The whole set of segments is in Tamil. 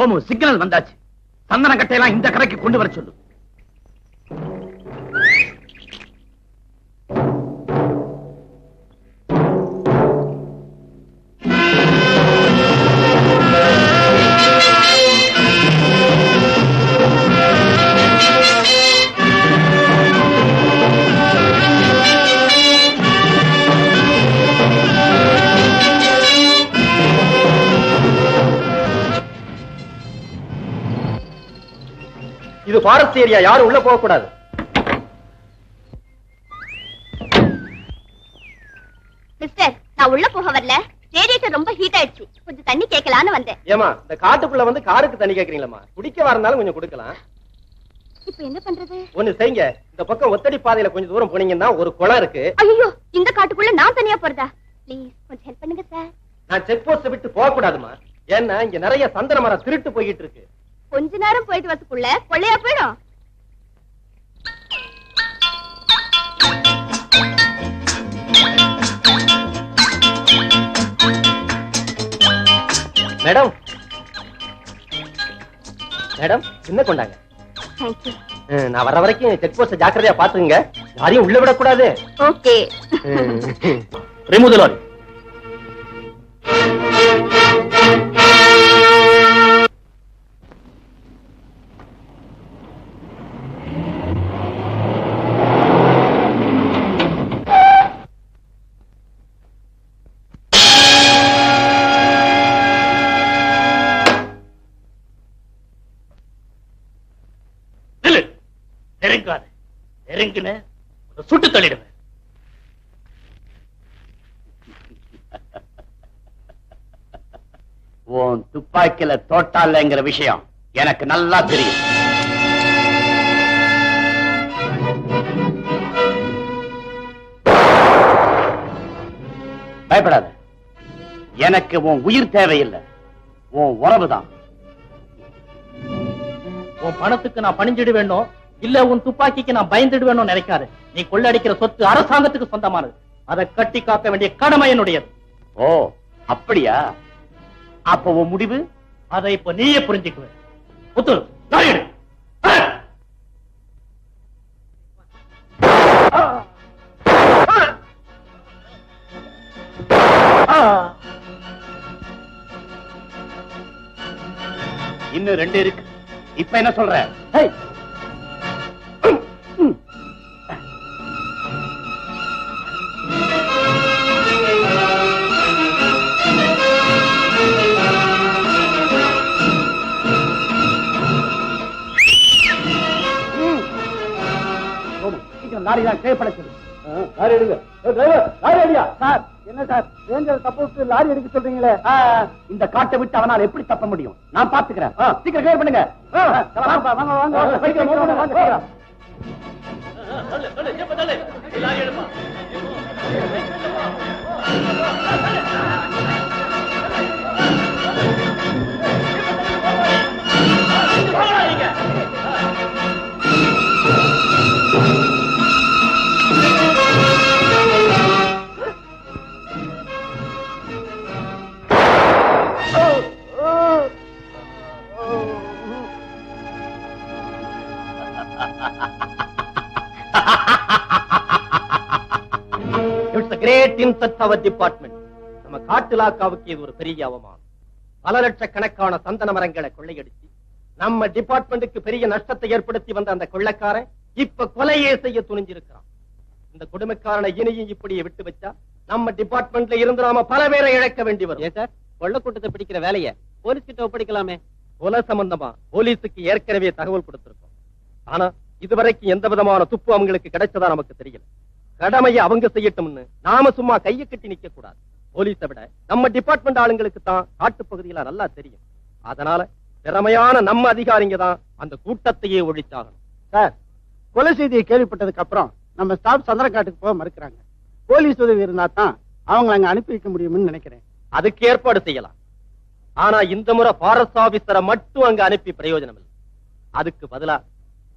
சோமு, சிக்னல் வந்தாச்சு. சந்தன கட்டையெல்லாம் இந்த கரைக்கு கொண்டு வர சொல்லு. இது ஃபாரஸ்ட் ஏரியா, யாரும் உள்ள போக கூடாது. மிஸ்டர், நான் உள்ள போக வரல. ரேடியேட்டர் ரொம்ப ஹீட் ஆயிடுச்சு. கொஞ்சம் தண்ணி கேட்கலான்னு வந்தேன். ஏமா, இந்த காட்டுக்குள்ள வந்து காருக்கு தண்ணி கேக்குறீங்களா? குடிக்க வரனாலும் கொஞ்சம் கொடுக்கலாம். இப்ப என்ன பண்றது? ஒண்ணு செய்யுங்க, இந்த பக்கம் ஒத்தடி பாதையில கொஞ்சம் தூரம் போனீங்கன்னா ஒரு குளம் இருக்கு. ஐயோ, இந்த காட்டுக்குள்ள நான் தனியா போறதா? ப்ளீஸ் கொஞ்சம் ஹெல்ப் பண்ணுங்க சார். நான் செக் போஸ்ட் விட்டு போக கூடாதுமா. ஏன்னா இங்க நிறைய சந்தன மரம் திருட்டு போயிட்டு இருக்கு. கொஞ்ச நேரம் போயிட்டு வரதுக்குள்ள கொள்ளையா போயிடும். மேடம், மேடம் என்ன கொண்டாங்க? நான் வர வரைக்கும் செக் போஸ்ட் ஜாக்கிரதையா பாத்துங்க, யாரையும் உள்ள விடக்கூடாது. ஓகே. ரிமூவ் தி லாரி. நெருங்கின சுட்டு தள்ளிடுவேன். உன் துப்பாக்கில தோட்டாலங்கிற விஷயம் எனக்கு நல்லா தெரியும். பயப்படாத, எனக்கு உன் உயிர் தேவையில்லை, உன் உறவுதான். உன் பணத்துக்கு நான் பணிஞ்சிட வேண்டும், இல்ல உன் துப்பாக்கிக்கு நான் பயந்துடுவேன்னு நினைக்காது. நீ கொள்ளடிக்கிற சொத்து அரசாங்கத்துக்கு சொந்தமானது. அதை கட்டி காக்க வேண்டிய கடமை என்னுடையது. ஓ அப்படியா? அப்ப உன் முடிவு? அதை இப்ப நீயே புரிஞ்சுக்குவ. புத்து இன்னும் 2 இருக்கு. இப்ப என்ன சொல்ற? லாரிதான் கைப்படச்சது. லாரி எடுங்க. லாரி அடியா சார். என்ன சார், ரேஞ்சர் தப்பு லாரி எடுக்க சொல்றீங்களே? இந்த காட்டை விட்டு அவனால் எப்படி தப்ப முடியும்? நான் பாத்துக்கிறேன். சீக்கிரம் கிளியர் பண்ணுங்க. நம்ம காட்டு இலாக்காவுக்கு இது ஒரு பெரிய அவமானம். பல லட்சக்கணக்கான சந்தன மரங்களை கொள்ளையடிச்சு நம்ம டிபார்ட்மெண்ட்டுக்கு பெரிய நஷ்டத்தை ஏற்படுத்தி வந்த அந்த கொள்ளைக்காரன் இப்ப கொலையே செய்ய துணிஞ்சிருக்கிறான். இந்த கொடுமைக்காரனை இனியும் இப்படியே விட்டு வச்சா நம்ம டிபார்ட்மெண்ட்ல இருந்து நாம பல பேரை இழக்க வேண்டி வரும். சார், கொள்ளை கூட்டத்தை பிடிக்கிற வேலையை போலீஸ் கிட்ட ஒப்படைக்கலாமே. கொலை சம்பந்தமா போலீஸுக்கு ஏற்கனவே தகவல் கொடுத்திருக்கோம். ஆனா இதுவரைக்கும் எந்த விதமான துப்பு அவங்களுக்கு கிடைச்சதா நமக்கு தெரியல. கடமையை அவங்க செய்யட்டும்னு நாம சும்மா கையை கட்டி நிக்க கூடாது. போலீஸை விட நம்ம டிபார்ட்மெண்ட் ஆளுங்களுக்கு தான் காட்டு பகுதியில நல்லா தெரியும். அதனால திறமையான நம்ம அதிகாரிங்க தான் அந்த கூட்டத்தையே ஒழிச்சாகணும். சார், கொலை செய்தியை கேள்விப்பட்டதுக்கு அப்புறம் நம்ம ஸ்டாப் சந்திரகாட்டுக்கு போக மறுக்கிறாங்க. போலீஸ் உதவி இருந்தா தான் அவங்க அங்க அனுப்பி வைக்க முடியும்னு நினைக்கிறேன். அதுக்கு ஏற்பாடு செய்யலாம். ஆனா இந்த முறை ஃபாரஸ்ட் ஆபீசரை மட்டும் அங்க அனுப்பி பிரயோஜனம் இல்லை. அதுக்கு பதிலா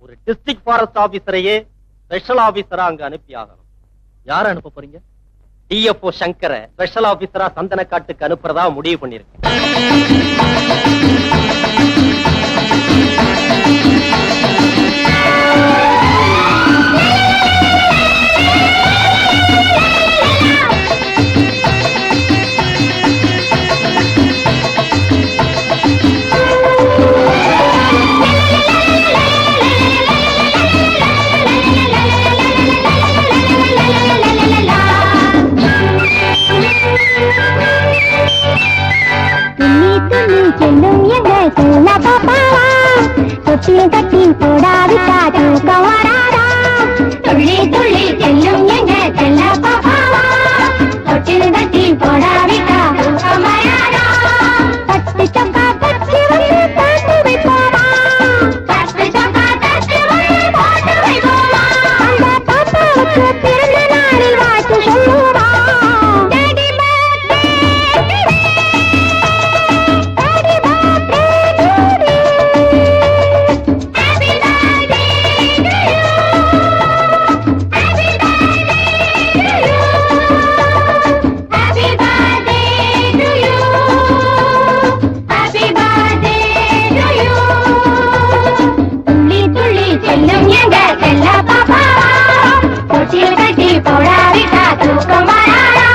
ஒரு டிஸ்ட்ரிக்ட் ஃபாரஸ்ட் ஆபீசரையே ஸ்பெஷல் ஆபீசரா அங்க அனுப்பி ஆகணும். யார அனுப்ப போறீங்க? டிஎஃப்ஓ சங்கர ஸ்பெஷல் ஆபீசரா சந்தனக்காட்டுக்கு அனுப்புறதா முடிவு பண்ணிருக்கேன். கட்டி போடாவிட்டா தூக்கம் வராதா துள்ளி துள்ளி செல்லும் எங்க செல்ல பாப்பாவா தொட்டில் கட்டி போடாவிட்டா தூக்கம் வராதா பட்டு சொக்கா தச்சு வந்து போட்டு வைப்போமா பட்டு சொக்கா தச்சு வந்து போட்டு வைப்போமா அந்த பாப்பாவுக்கு பிறந்த நாளில் வாழ்த்து சொல்லுவா போடாவிட்டா தூக்கம் வராதா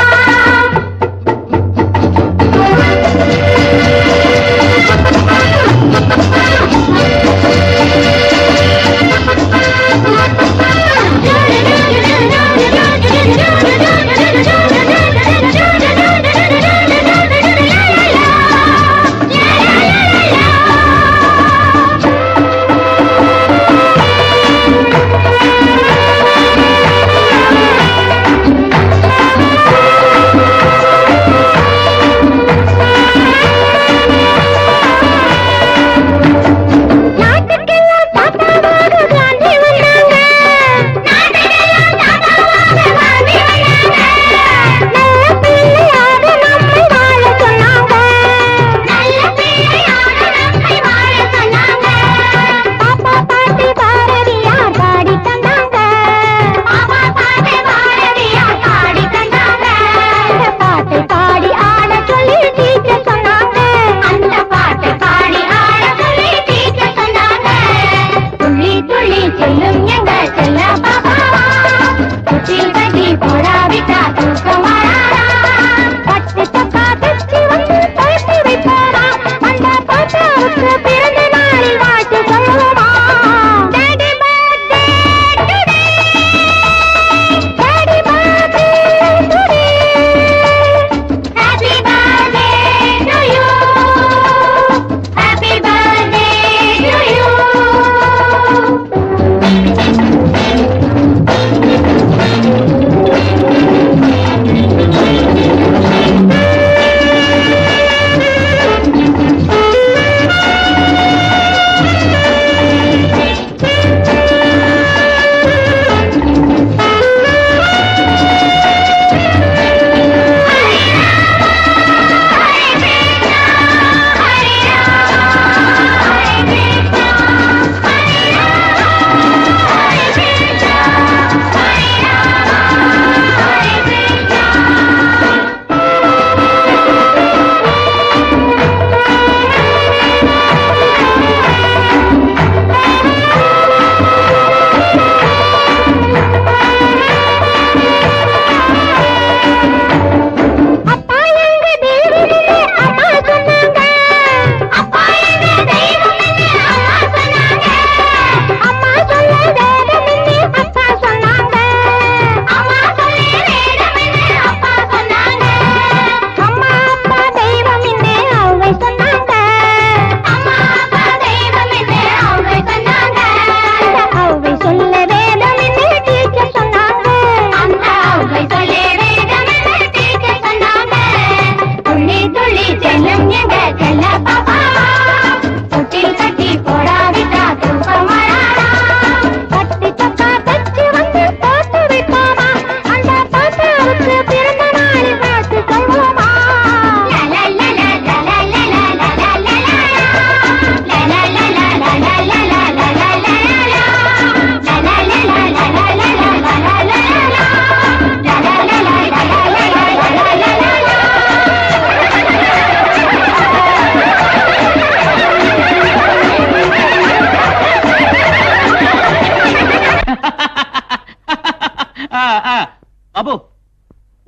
பாபு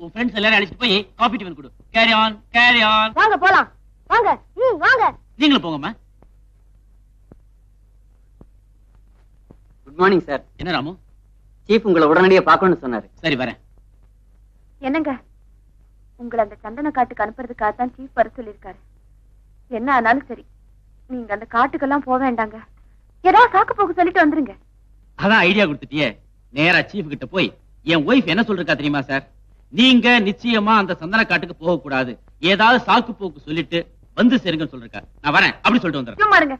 உன் ஃப்ரெண்ட்ஸ் எல்லாரும் அழைச்சிட்டு போய் காபி டிஃபன் கொடு. Carry on carry on. வாங்க போலாம் வாங்க. வாங்க நீங்களும் போங்கம்மா. Good morning sir. என்ன ராமு? சீஃப் உங்களை உடனடியா பார்க்கணும்னு சொன்னாரு. சரி வரேன். என்னங்க உங்களை அந்த சந்தன காட்டுக்கு அனுப்புறதுக்காக தான் சீஃப் வர சொல்லியிருக்காரு. என்ன ஆனாலும் சரி நீங்க அந்த காட்டுக்கெல்லாம் போக வேண்டாங்க. ஏதாவது சாக்கு போக்கு சொல்லிட்டு வந்துருங்க. அதான் ஐடியா கொடுத்துட்டியே. நேரா சீஃப் கிட்ட போய் என் ஒய்ஃப் என்ன சொல்றா தெரியுமா சார்? நீங்க நிச்சயமா அந்த சந்தன காட்டுக்கு போக கூடாது, ஏதாவது சாக்கு போக்கு சொல்லிட்டு வந்து சேருங்கன்னு சொல்லிருக்கா. நான் வரேன் அப்படி சொல்லிட்டு வந்துடுறேன். சும்மா இருங்க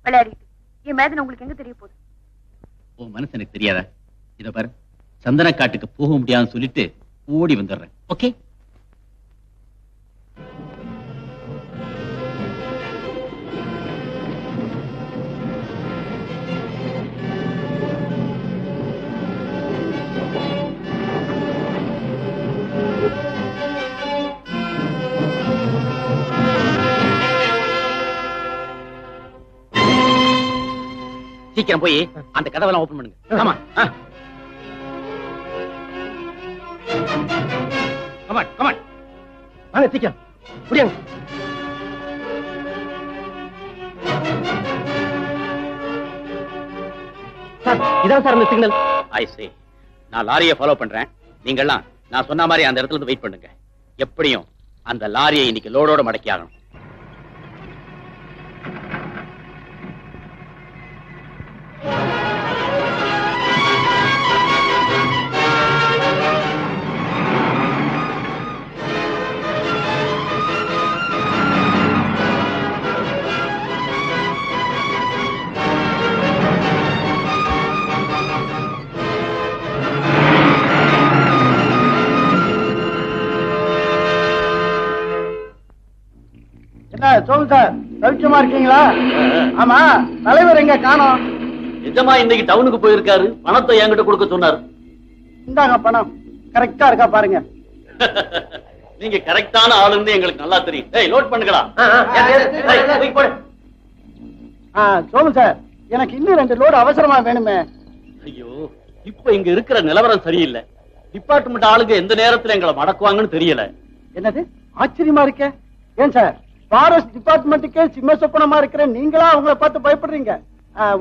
விளையாடிட்டு. என் மேதனை உங்களுக்கு எங்க தெரிய போகுது? உன் மனசு எனக்கு தெரியாதா? இத பாரு, சந்தன காட்டுக்கு போக முடியாதுன்னு சொல்லிட்டு ஓடி வந்துடுறேன். ஓகே? சீக்கிரம் போய் அந்த கதவெல்லாம் ஓபன் பண்ணுங்க. ஆமா, கமான் கமான், வாங்க சீக்கிரம் புரியுங்க. சார் இதான் சார் அந்த சிக்னல். ஐ சே. நான் லாரியை ஃபாலோ பண்றேன். நீங்கெல்லாம் நான் சொன்ன மாதிரி அந்த இடத்துல இருந்து வெயிட் பண்ணுங்க. எப்படியும் அந்த லாரியை இன்னைக்கு லோடோட மடக்கி ஆகணும். சொல்லுங்க சார், சௌக்கியமா இருக்கீங்களா? ஆமா, தலைவர் எங்க காணோம்? நிஜமா இன்னைக்கு டவுனுக்கு போயிருக்காரு, பணத்தை என்கிட்ட கொடுக்க சொன்னாரு. இந்தாங்க பணம், கரெக்டா இருக்கா பாருங்க. நீங்க கரெக்டான ஆளுன்னு எங்களுக்கு நல்லா தெரியும். ஏய் லோட் பண்ணுங்கடா. சொல்லுங்க சார், எனக்கு இன்னும் 2 லோடு அவசரமா வேணுமே. ஐயோ, இப்ப இங்க இருக்கிற நிலவரம் சரியில்லை. டிபார்ட்மெண்ட் ஆளுங்க எந்த நேரத்துல எங்களை மடக்குவாங்கன்னு தெரியல. என்னது ஆச்சரியமா இருக்க? ஏன் சார், ஃபாரஸ்ட் டிபார்ட்மெண்ட்டுக்கே சிம்ம சொப்பனமா இருக்கிற நீங்களா அவங்கள பார்த்து பயப்படுறீங்க?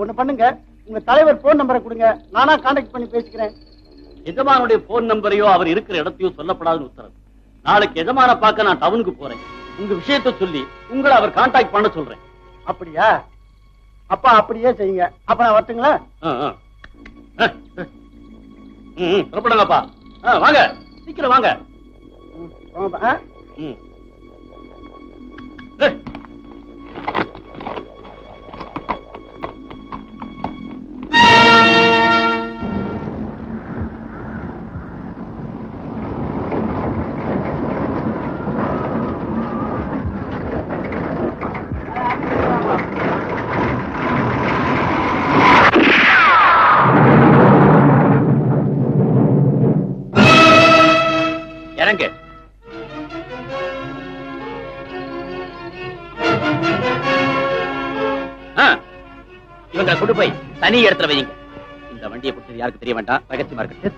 ஒண்ணு பண்ணுங்க, உங்க தலைவர் போன் நம்பரை கொடுங்க, நானா கான்டாக்ட் பண்ணி பேசிக்கிறேன். எஜமானுடைய போன் நம்பரையோ அவர் இருக்கிற இடத்தையோ சொல்லப்படாதுன்னு உத்தரவு. நாளைக்கு எஜமான பார்க்க நான் டவுனுக்கு போறேன். உங்க விஷயத்தை சொல்லி உங்களை அவர் கான்டாக்ட் பண்ண சொல்றேன். அப்படியா? அப்பா அப்படியே செய்யுங்க. அப்ப நான் வரட்டுங்களா? புறப்படுங்கப்பா. வாங்க, சீக்கிரம் வாங்க. இறங்க. இவங்களை கொண்டு போய் தனி இடத்துல வைங்க. இந்த வண்டியை கொடுத்தது யாருக்கு தெரிய வேண்டாம், ரகசியமா இருக்கு.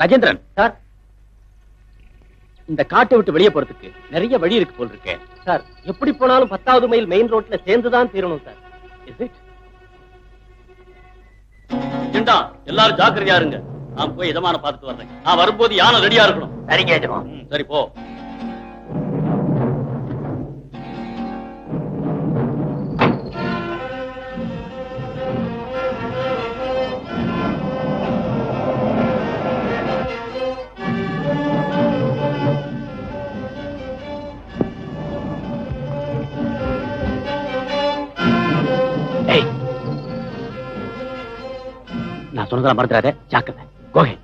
ராஜேந்திரன் சார், இந்த காட்டை விட்டு வெளியே போறதுக்கு நிறைய வழி இருக்கு போல் இருக்கு சார். எப்படி போனாலும் 10வது மைல் மெயின் ரோட்ல சேர்ந்துதான் தீரணும் சார். எல்லாரும் ஜாக்கிரதையா இருங்க. நான் போய் எஜமான பார்த்துட்டு வர்றேன். நான் வரும்போது யானை ரெடியா இருக்கணும். சரிங்க எஜமான். சரி போ. நான் சொன்னதெல்லாம் மறந்துடாத, ஜாக்கிரதை. கோகை.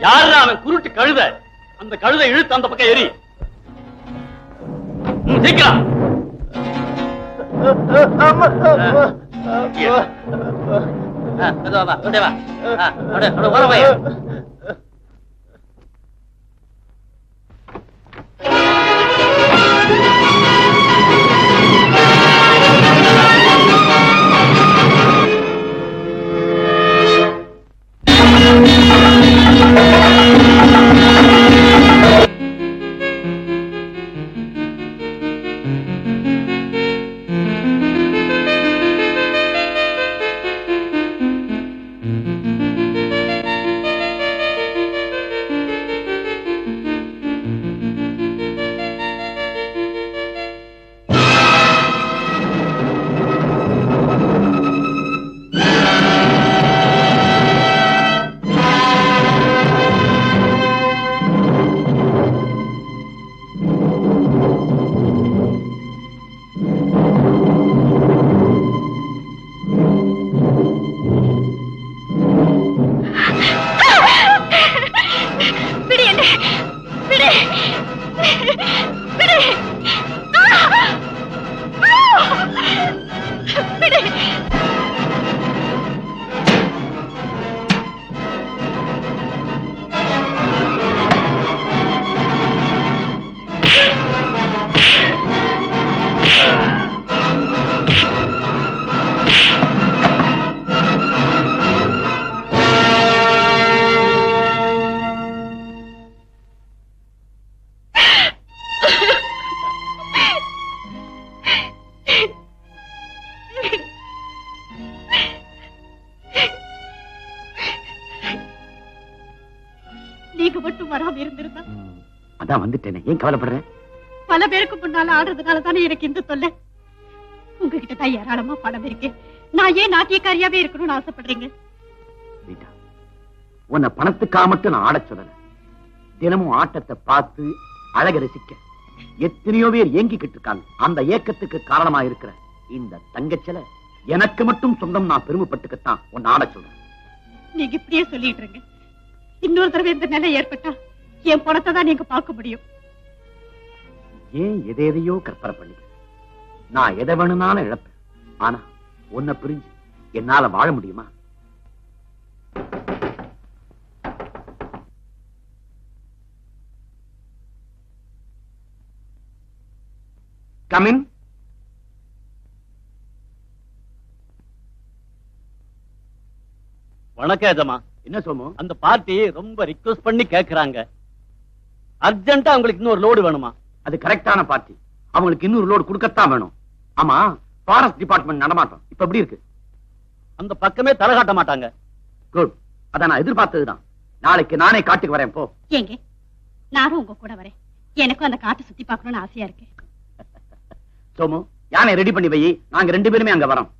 யாரு அவன்? குருட்டு கழுத. அந்த கழுதை இழுத்து அந்த பக்கம் எரி. சீக்கிரம். மட்டும் வராம இருந்திருந்தா. அதான் வந்துட்டேனே, ஏன் கவலைப்படுறேன்? பல பேருக்கு முன்னால ஆடுறதுனால தானே எனக்கு இந்த தொல்லை. உங்ககிட்ட தான் ஏராளமா பணம் இருக்கு. நான் ஏன் நாட்டியக்காரியாவே இருக்கணும்னு ஆசைப்படுறீங்க? உன்னை பணத்துக்காக மட்டும் நான் ஆடச் சொல்லல. தினமும் ஆட்டத்தை பார்த்து அழக ரசிக்க எத்தனையோ பேர் ஏங்கிக்கிட்டு இருக்காங்க. அந்த ஏக்கத்துக்கு காரணமா இருக்கிற இந்த தங்கச்சல எனக்கு மட்டும் சொந்தம். நான் பெருமைப்பட்டுக்கத்தான் உன்னை ஆடச் சொல்றேன். நீங்க இப்படியே சொல்லிட்டு இருங்க. இன்னொரு தடவை இந்த நிலை ஏற்பட்டா என் பணத்தை தான் நீங்க பார்க்க முடியும். ஏன் எதையோ கற்பனை பண்ணிக்க. நான் எதை வேணும்னாலும் இழப்பேன். ஆனா உன்னை பிரிஞ்சு என்னால வாழ முடியுமா? கமின். வணக்கம் எஜமா. என்ன சோமு? அந்த பார்ட்டி ரொம்ப ரிக்வெஸ்ட் பண்ணி கேக்குறாங்க. அர்ஜென்ட்டா உங்களுக்கு இன்னொரு லோடு வேணுமா? அது கரெக்டான பார்ட்டி. அவங்களுக்கு இன்னொரு லோடு கொடுக்கத்தான் வேணும். ஆமா, ஃபாரஸ்ட் டிபார்ட்மெண்ட் நடமாட்டம் இப்ப எப்படி இருக்கு? அந்த பக்கமே தலை காட்ட மாட்டாங்க. குட். அத நான் எதிர்பார்த்ததுதான். நாளைக்கு நானே காட்டுக்கு வரேன். போ. ஏங்க, நானும் உங்க கூட வரேன். எனக்கும் அந்த காட்டை சுத்தி பார்க்கணும்னு ஆசையா இருக்கு. சோமு, யானை ரெடி பண்ணி வை. நாங்க 2 பேருமே அங்க வரோம்.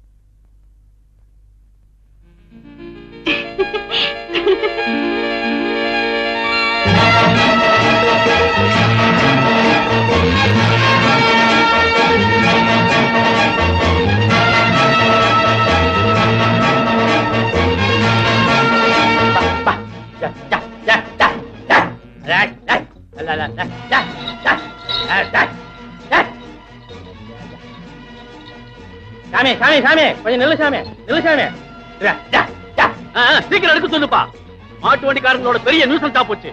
சாமி சாமி சாமி, கொஞ்சம் நில்லு சாமி, நில்லு சாமி. சீக்கிரம் எடுக்க சொல்லுப்பா. மாட்டு வண்டிக்காரங்களோட பெரிய நியூசன்ஸா போச்சு.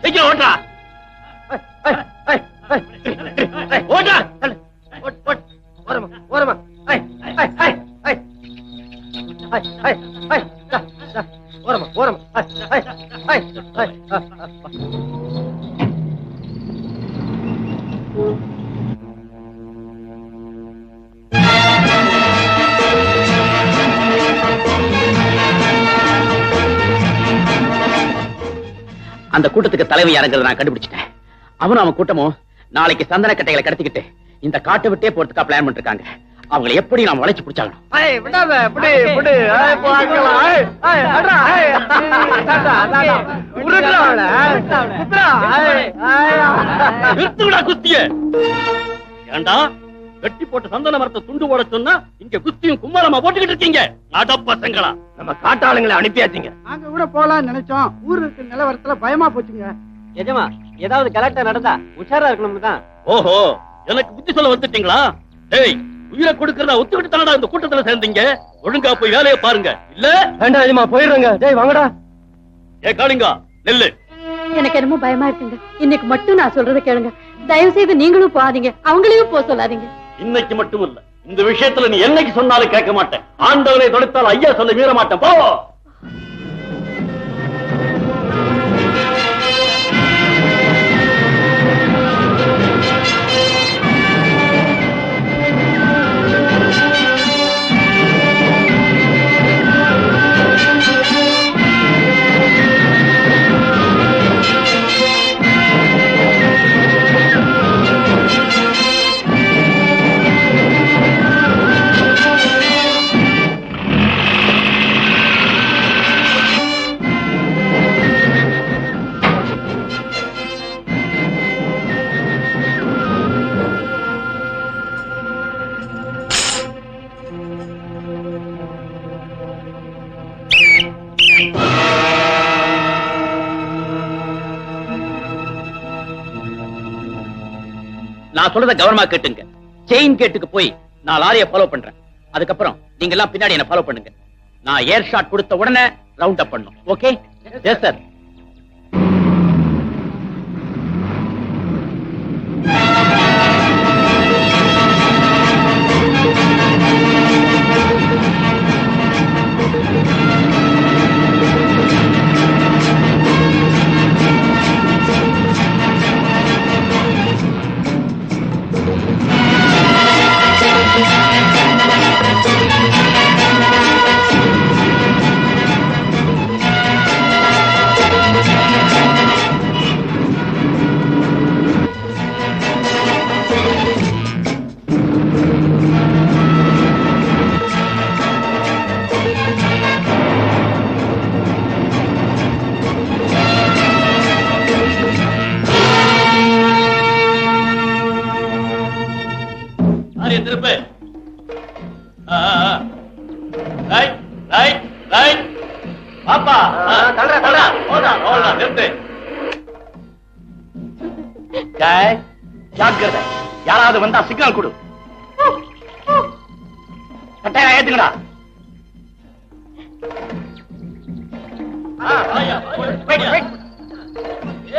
சீக்கிரம் ஓட்டா ஓட்டா. ஓரமா ஓரமா. ஓரமா ஓரமா. அந்த கூட்டத்துக்கு தலைவி யாருங்கிறத நான் கண்டுபிடிச்சிட்டேன். அவனும் அவன் கூட்டமும் நாளைக்கு சந்தன கட்டைகளை கடத்திக்கிட்டு இந்த காட்டை விட்டே போறதுக்கா பிளான் பண்ணிருக்காங்க. அவங்களை எப்படி நாம வளைச்சு பிடிச்சாகணும். குஸ்திய ஏண்டா வெட்டி போட்ட சந்தன மரத்தை துண்டு போட சொன்னா இங்க குஸ்தியும் கும்மாளமா போட்டுக்கிட்டு இருக்கீங்க. பசங்களா, நம்ம காட்டாளுங்களை அனுப்பியாச்சுங்க. நாங்க கூட போலாம்னு நினைச்சோம். ஊர் இருக்க நிலவரத்துல பயமா போச்சுங்க. எஜமா, ஏதாவது கலெக்டர் நடந்தா உஷாரா இருக்கணும் தான். ஓஹோ, எனக்கு புத்தி சொல்ல வந்துட்டீங்களா? டேய், உயிரை கொடுக்கறதா ஒத்துக்கிட்டு தானடா இந்த கூட்டத்துல சேர்ந்தீங்க. ஒழுங்கா போய் வேலையை பாருங்க. இல்ல வேண்டாம் எஜமா, போயிடுறேங்க. டேய் வாங்கடா. ஏ காளிங்கா, நெல்லு. எனக்கு என்னமோ பயமா இருக்குங்க. இன்னைக்கு மட்டும் நான் சொல்றதை கேளுங்க. தயவு செய்து நீங்களும் போகாதீங்க, அவங்களையும் போக சொல்லாதீங்க. இன்னைக்கு மட்டும் இல்ல, இந்த விஷயத்துல நீ என்னைக்கு சொன்னாலும் கேட்க மாட்டேன். ஆண்டவனை தொடுத்தால் ஐயா சொல்ல மீற மாட்டேன். போ. நான் சொல்றத கவனமா கேட்டுங்க. செயின் கேட்டுக்கு போய் நான் லாரியை ஃபாலோ பண்றேன். அதுக்கப்புறம் நீங்க எல்லாம் பின்னாடி என்ன ஃபாலோ பண்ணுங்க. நான் ஏர் ஷாட் கொடுத்த உடனே ரவுண்ட் அப் பண்ணும். ஓகே? Yes sir. வண்டியை திருப்பு. Right right right. பாப்பா நிறுத்து. ஜாக்கிரதை, யாராவது வந்தா சிக்னல் கொடு. கட்டாயம் ஏத்துக்கடா.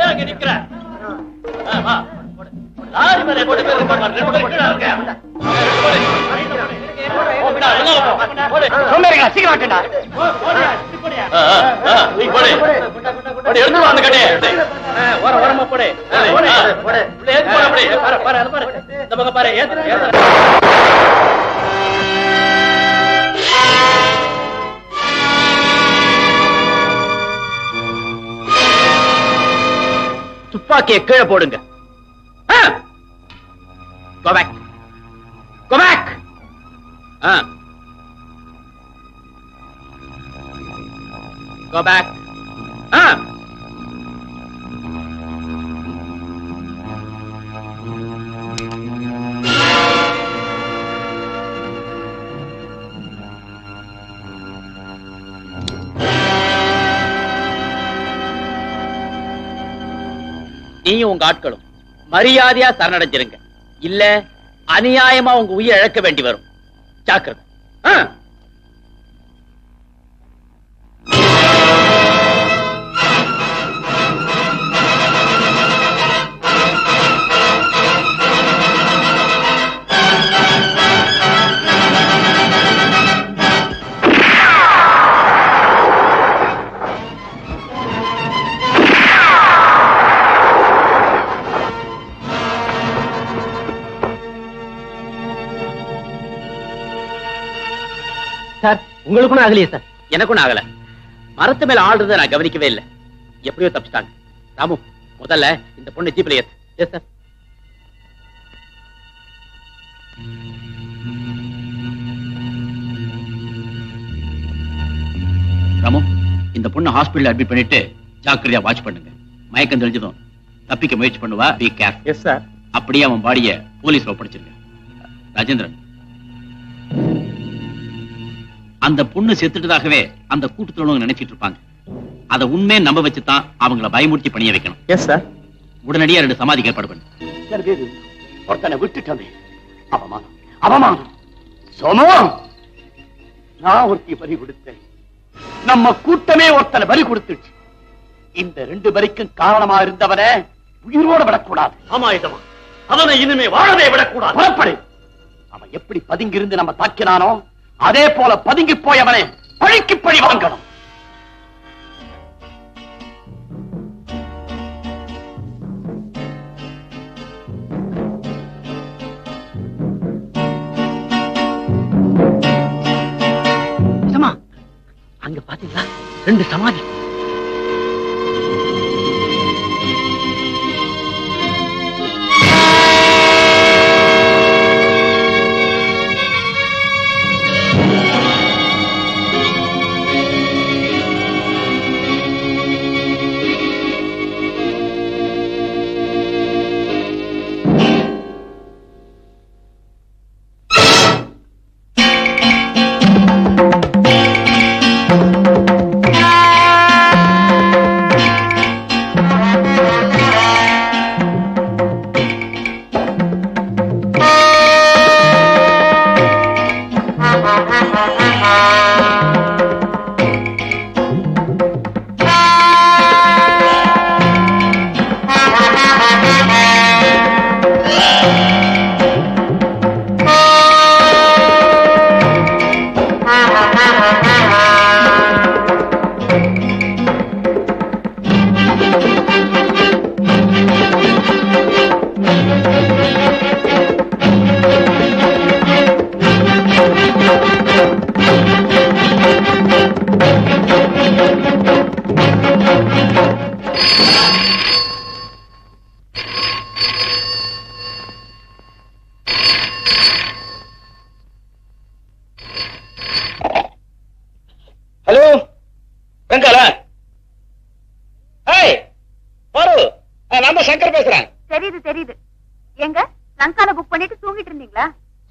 அங்க நிக்கிற லாரி மேல போட்டு சீக்கிரம் அந்த கட்டையை ஓரமா போடு. இந்த பக்கம் பாரு. துப்பாக்கியை கீழே போடுங்க. Go back. Go back. Go back. நீயும் உங்க ஆட்களும் மரியாதையா சரணடைஞ்சிருங்க, இல்ல அநியாயமா உங்க உயிர் இழக்க வேண்டி வரும். ஜாக்கிரதை. சார், உங்களுக்கும் ஆகலையே சார்? எனக்கும் ஆகல. மரத்து மேல ஆடுறத நான் கவனிக்கவே இல்லை. எப்படியோ தப்பிச்சிட்டாங்க. ராமு, முதல்ல இந்த பொண்ணு ஜீப்ல ஏத்து. Yes sir. ராமு, இந்த பொண்ணு ஹாஸ்பிடல் அட்மிட் பண்ணிட்டு ஜாக்கிரதையா வாட்ச் பண்ணுங்க. மயக்கம் தெளிஞ்சதும் தப்பிக்க முயற்சி பண்ணுவா. Be careful. Yes sir. அப்படியே அவன் பாடிய போலீஸ்ல ஒப்படைச்சிருங்க. ராஜேந்திரன், அந்த பொண்ணு செத்துட்டதாகவே அந்த கூட்டத்தில் நினைச்சிட்டு இருப்பாங்க. அதை உண்மையை நம்ப வச்சுதான் அவங்கள பயமுறுத்தி பணிய வைக்கணும். Yes sir. உடனடியா 2 சமாதிக்கு ஏற்பாடு பண்ணு. ஒருத்தனை விட்டுட்டோமே, அவமானம் அவமானம். சோமோ, நான் ஒருத்தி பறி கொடுத்தேன். நம்ம கூட்டமே ஒருத்தனை பறி கொடுத்துச்சு. இந்த 2 பறிக்கும் காரணமா இருந்தவனை உயிரோட விடக்கூடாது. ஆமா இதமா, அவனை இனிமே வாழவே விடக்கூடாது. புறப்படு. அவன் எப்படி பதுங்கிருந்து நம்ம தாக்கினானோ அதே போல பதுங்கி போயவனை பழிக்கு பழி வாங்கணும். அங்க பாத்தீங்களா 2 சமாதி.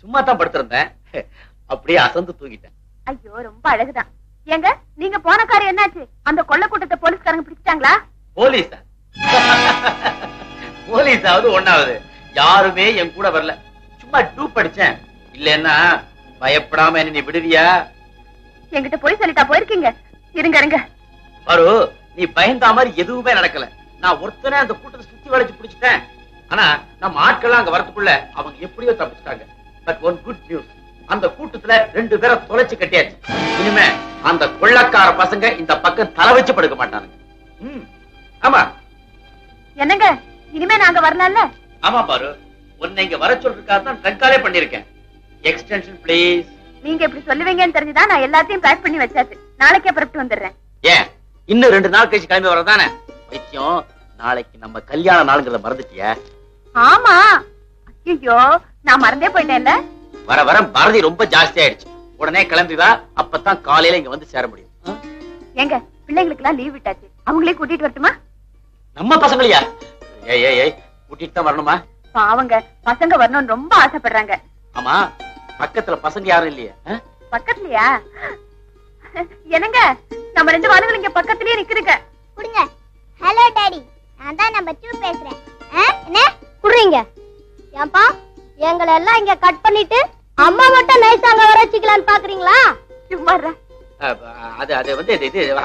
சும்மா தான் படுத்திருந்தேன், அப்படியே அசந்து தூங்கிட்டேன். ஐயோ ரொம்ப அழகுதான். ஏங்க நீங்க போன காரியம் என்னாச்சு? அந்த கொள்ள கூட்டத்தை போலீஸ்காரங்க பிடிச்சிட்டாங்களா? போலீஸா? போலீஸாவது ஒண்ணாவது யாருமே என் கூட வரல. சும்மா டூப் படிச்சேன். இல்லன்னா பயப்படாம என்ன நீ விடுவியா? என்கிட்ட போய் சொல்லிட்டா போயிருக்கீங்க. இருங்க இருங்க. பாரு, நீ பயந்தா மாதிரி எதுவுமே நடக்கல. நான் ஒருத்தனே அந்த கூட்டத்தை சுத்தி வளைச்சு பிடிச்சிட்டேன். ஆனா நம்ம ஆட்கள் அங்க வரதுக்குள்ள அவங்க எப்படியோ தப்பிச்சிட்டாங்க. பட் ஒன் குட் நியூஸ், அந்த கூட்டத்துல 2 பேரை தொலைச்சு கட்டியாச்சு. இனிமே அந்த கொள்ளக்கார பசங்க இந்த பக்கம் தலை வச்சு படுக்க மாட்டானுங்க. ஆமா. என்னங்க இனிமே நாங்க வரலாம்ல? ஆமா பாரு, உன்னை இங்க வர சொல்றதுக்காக தான் ட்ரங்காலே பண்ணிருக்கேன். Extension please. நீங்க இப்படி சொல்லுவீங்கன்னு தெரிஞ்சுதான் நான் எல்லாத்தையும் பேக் பண்ணி வச்சாச்சு. நாளைக்கே புறப்பட்டு வந்துடுறேன். ஏன் இன்னும் 2 நாள் கழிச்சு கிளம்பி வரதானே? வைத்தியம், நாளைக்கு நம்ம கல்யாண நாளுங்கிறத மறந்துட்டியா? ஆமா. ஐயோ நான் மறந்தே போயிட்டேன்ல. வர வர பாரதி ரொம்ப ஜாஸ்தி ஆயிடுச்சு. உடனே கிளம்பி வா, அப்பதான் காலையில இங்க வந்து சேர முடியும். எங்க பிள்ளைங்களுக்கு எல்லாம் லீவ் விட்டாச்சு, அவங்களே கூட்டிட்டு வரட்டுமா? நம்ம பசங்களையா? ஏய் ஏய் ஏய், கூட்டிட்டு தான் வரணுமா? பாவங்க பசங்க வரணும்னு ரொம்ப ஆசைப்படுறாங்க. ஆமா, பக்கத்துல பசங்க யாரும் இல்லையா? பக்கத்துலயா? என்னங்க நம்ம 2 வாளுகள் இங்க பக்கத்துலயே நிக்குதுங்க. குடுங்க. ஹலோ டாடி, நான் தான் நம்ம டூ பேசுறேன். என்ன குடுறீங்க? ஏன்பா எங்களை எல்லாம் இங்க கட் பண்ணிட்டு அம்மா மட்டும் நைஸ் அங்க வர வச்சுக்கலான்னு பாக்குறீங்களா? சும்மா அது வந்து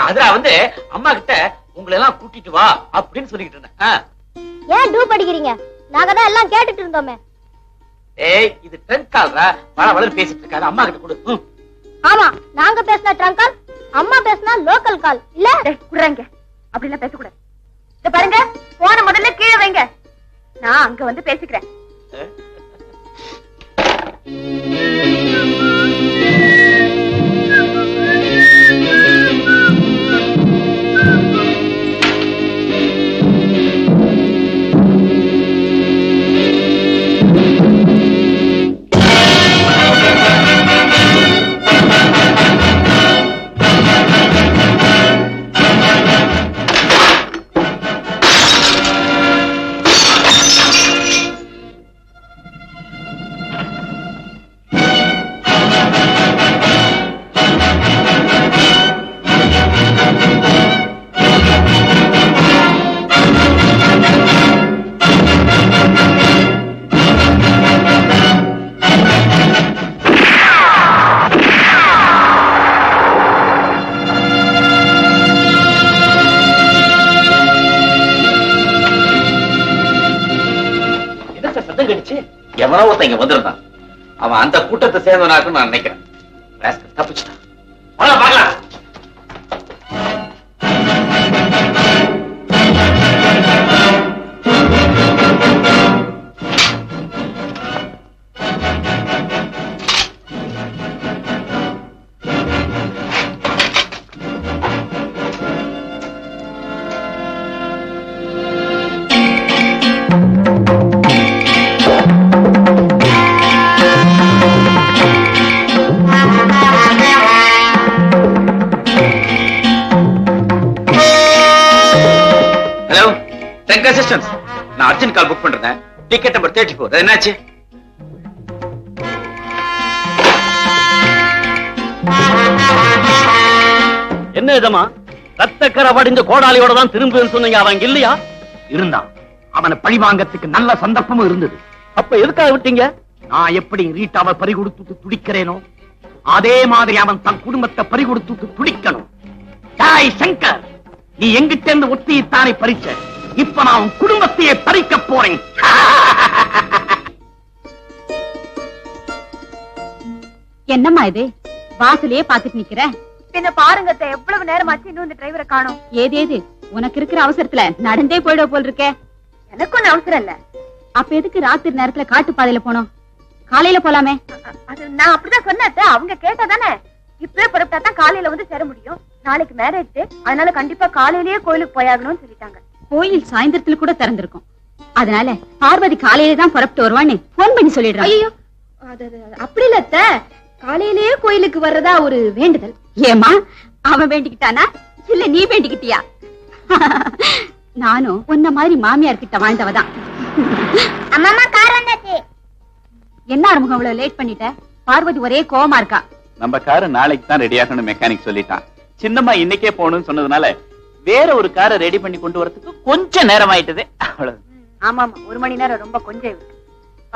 அதுல வந்து அம்மா கிட்ட உங்களை எல்லாம் கூட்டிட்டு வா அப்படின்னு சொல்லிட்டு இருந்தேன். ஏன் டூ படிக்கிறீங்க? நாங்க தான் எல்லாம் கேட்டுட்டு இருந்தோமே. ஏய், இது ட்ரங்க் கால்ரா, வள வள பேசிட்டு இருக்காது. அம்மா கிட்ட கொடு. ஆமா, நாங்க பேசினா ட்ரங்க் கால், அம்மா பேசினா லோக்கல் கால் இல்ல. குடுறாங்க, அப்படி எல்லாம் பேசக்கூடாது. இத பாருங்க, போன முதல்ல கீழே வைங்க, நான் அங்க வந்து பேசிக்கிறேன். எவனோ ஒருத்தன் இங்க வந்திருந்தான். அவன் அந்த கூட்டத்தை சேர்ந்தவனாக்கும் நான் நினைக்கிறேன். தப்பிச்சுட்டான். பார்க்கலாம். நான் அர்ஜென்ட் கால் புக் பண்றேன். Ticket number 34. என்னாச்சு? என்ன இதமா ரத்தக்கரை வடிஞ்ச கோடாலியோட தான் திரும்புன்னு சொன்னீங்க. அவன் இல்லையா? இருந்தான். அவனை பழிவாங்கறதுக்கு நல்ல சந்தர்ப்பமும் இருந்தது. அப்ப எதுக்காக விட்டீங்க? நான் எப்படி ரீட்டாவை பறிகொடுத்து துடிக்கிறேனோ அதே மாதிரி அவன் தன் குடும்பத்தை பறிகொடுத்து துடிக்கணும். ஜாய் சங்கர், நீ எங்கிட்ட இருந்து ஒத்தியைத்தானே பறிச்ச. இப்ப நான் உன் குடும்பத்தையே பறிக்க போறேன். என்னம்மா இது? வாசலையே பாத்துட்டு நிக்கிற? பின்ன பாருங்க, எவ்வளவு நேரமாச்சு இன்னும் இந்த டிரைவரை காணோம். ஏதேது உனக்கு இருக்கிற அவசரத்துல நடந்தே போயிட போல் இருக்க. எனக்கு ஒண்ணு அவசரம் இல்ல. அப்ப எதுக்கு ராத்திரி நேரத்துல காட்டு பாதையில போனோம்? காலையில போலாமே. அது நான் அப்படிதான் சொன்னேன். அவங்க கேட்டாதானே. இப்பவே புறப்பட்டா தான் காலையில வந்து சேர முடியும். நாளைக்கு மேரேஜ், அதனால கண்டிப்பா காலையிலேயே கோயிலுக்கு போயாகணும்னு சொல்லிட்டாங்க. கோயில் சாயந்தரத்துல கூட திறந்திருக்கும். அதனால பார்வதி காலையில தான் புறப்பட்டு வருவான்னு போன் பண்ணி சொல்லிடுறாங்க. ஐயோ, அப்படி இல்ல அத்தை, காலையிலேயே கோயிலுக்கு வர்றதா ஒரு வேண்டுதல். ஏமா, அவன் வேண்டிக்கிட்டானா இல்ல நீ வேண்டிக்கிட்டியா? நானும் உன்ன மாதிரி மாமியார் கிட்ட வாழ்ந்தவதான். அம்மா கார் வந்தாச்சு. என்ன ஆரம்பம் இவ்வளவு லேட் பண்ணிட்ட? பார்வதி ஒரே கோவமா இருக்கா. நம்ம காரு நாளைக்கு தான் ரெடி ஆகணும் மெக்கானிக் சொல்லிட்டான். சின்னம்மா இன்னைக்கே போகணும்னு சொன்னதுனால வேற ஒரு காரை ரெடி பண்ணி கொண்டு வரதுக்கு கொஞ்சம் நேரம் ஆயிட்டது. அவ்வளவு. ஆமா ஆமா, 1 மணி நேரம் ரொம்ப கொஞ்சம் இருக்கு.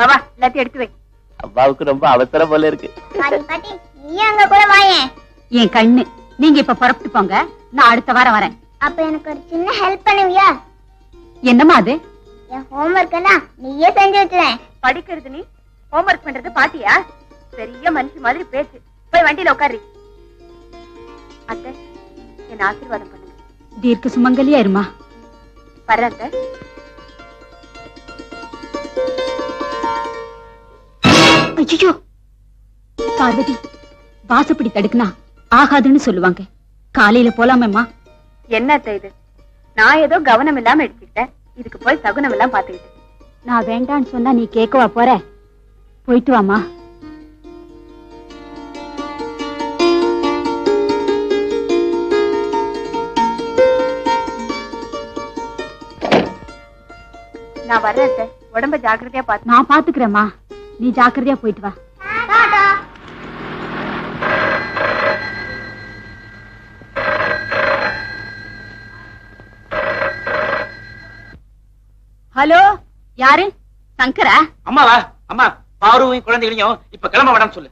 வா எல்லாத்தையும் எடுத்து வை. அப்பாவுக்கு ரொம்ப அவசரம் போல இருக்கு. பாட்டி நீ அங்க கூட வாயேன். என் கண்ணு, நீங்க இப்ப புறப்பட்டு போங்க, நான் அடுத்த வாரம் வரேன். அப்ப எனக்கு ஒரு சின்ன ஹெல்ப் பண்ணுவியா? என்னம்மா அது? என் ஹோம்வொர்க் எல்லாம் நீயே செஞ்சு வச்சுறேன். படிக்கிறது நீ, ஹோம்வொர்க் பண்றது பாட்டியா? பெரிய மனுஷி மாதிரி பேச்சு. போய் வண்டியில உட்காரு. அத்தை, என்ன ஆசீர்வாதம் பண்ணுங்க. தீர்க்க சுமங்கலியா இருமா. வர்றேன் அத்தை. ஐயோ பார்வதி, வாசப்படி தடுக்குனா ஆகாதுன்னு சொல்லுவாங்க. காலையில போலாமேம்மா. என்ன இது? நான் ஏதோ கவனம் இல்லாம எடுத்துக்கிட்டேன். இதுக்கு போய் சகுனம் எல்லாம் பாத்துக்கிட்டேன். நான் வேண்டான்னு சொன்னா நீ கேட்கவா போற? போயிட்டு வாமா. நான் வர்றேன். உடம்ப ஜாக்கிரதையா பாத்து. நான் பாத்துக்கிறேம்மா, நீ ஜாக்கிரதையா போயிட்டு வா. ஹலோ, யாரு? சங்கரா? அம்மாவா? அம்மா, பாருவையும் குழந்தைகளையும் இப்ப கிளம்ப வேண்டாம்னு சொல்லு.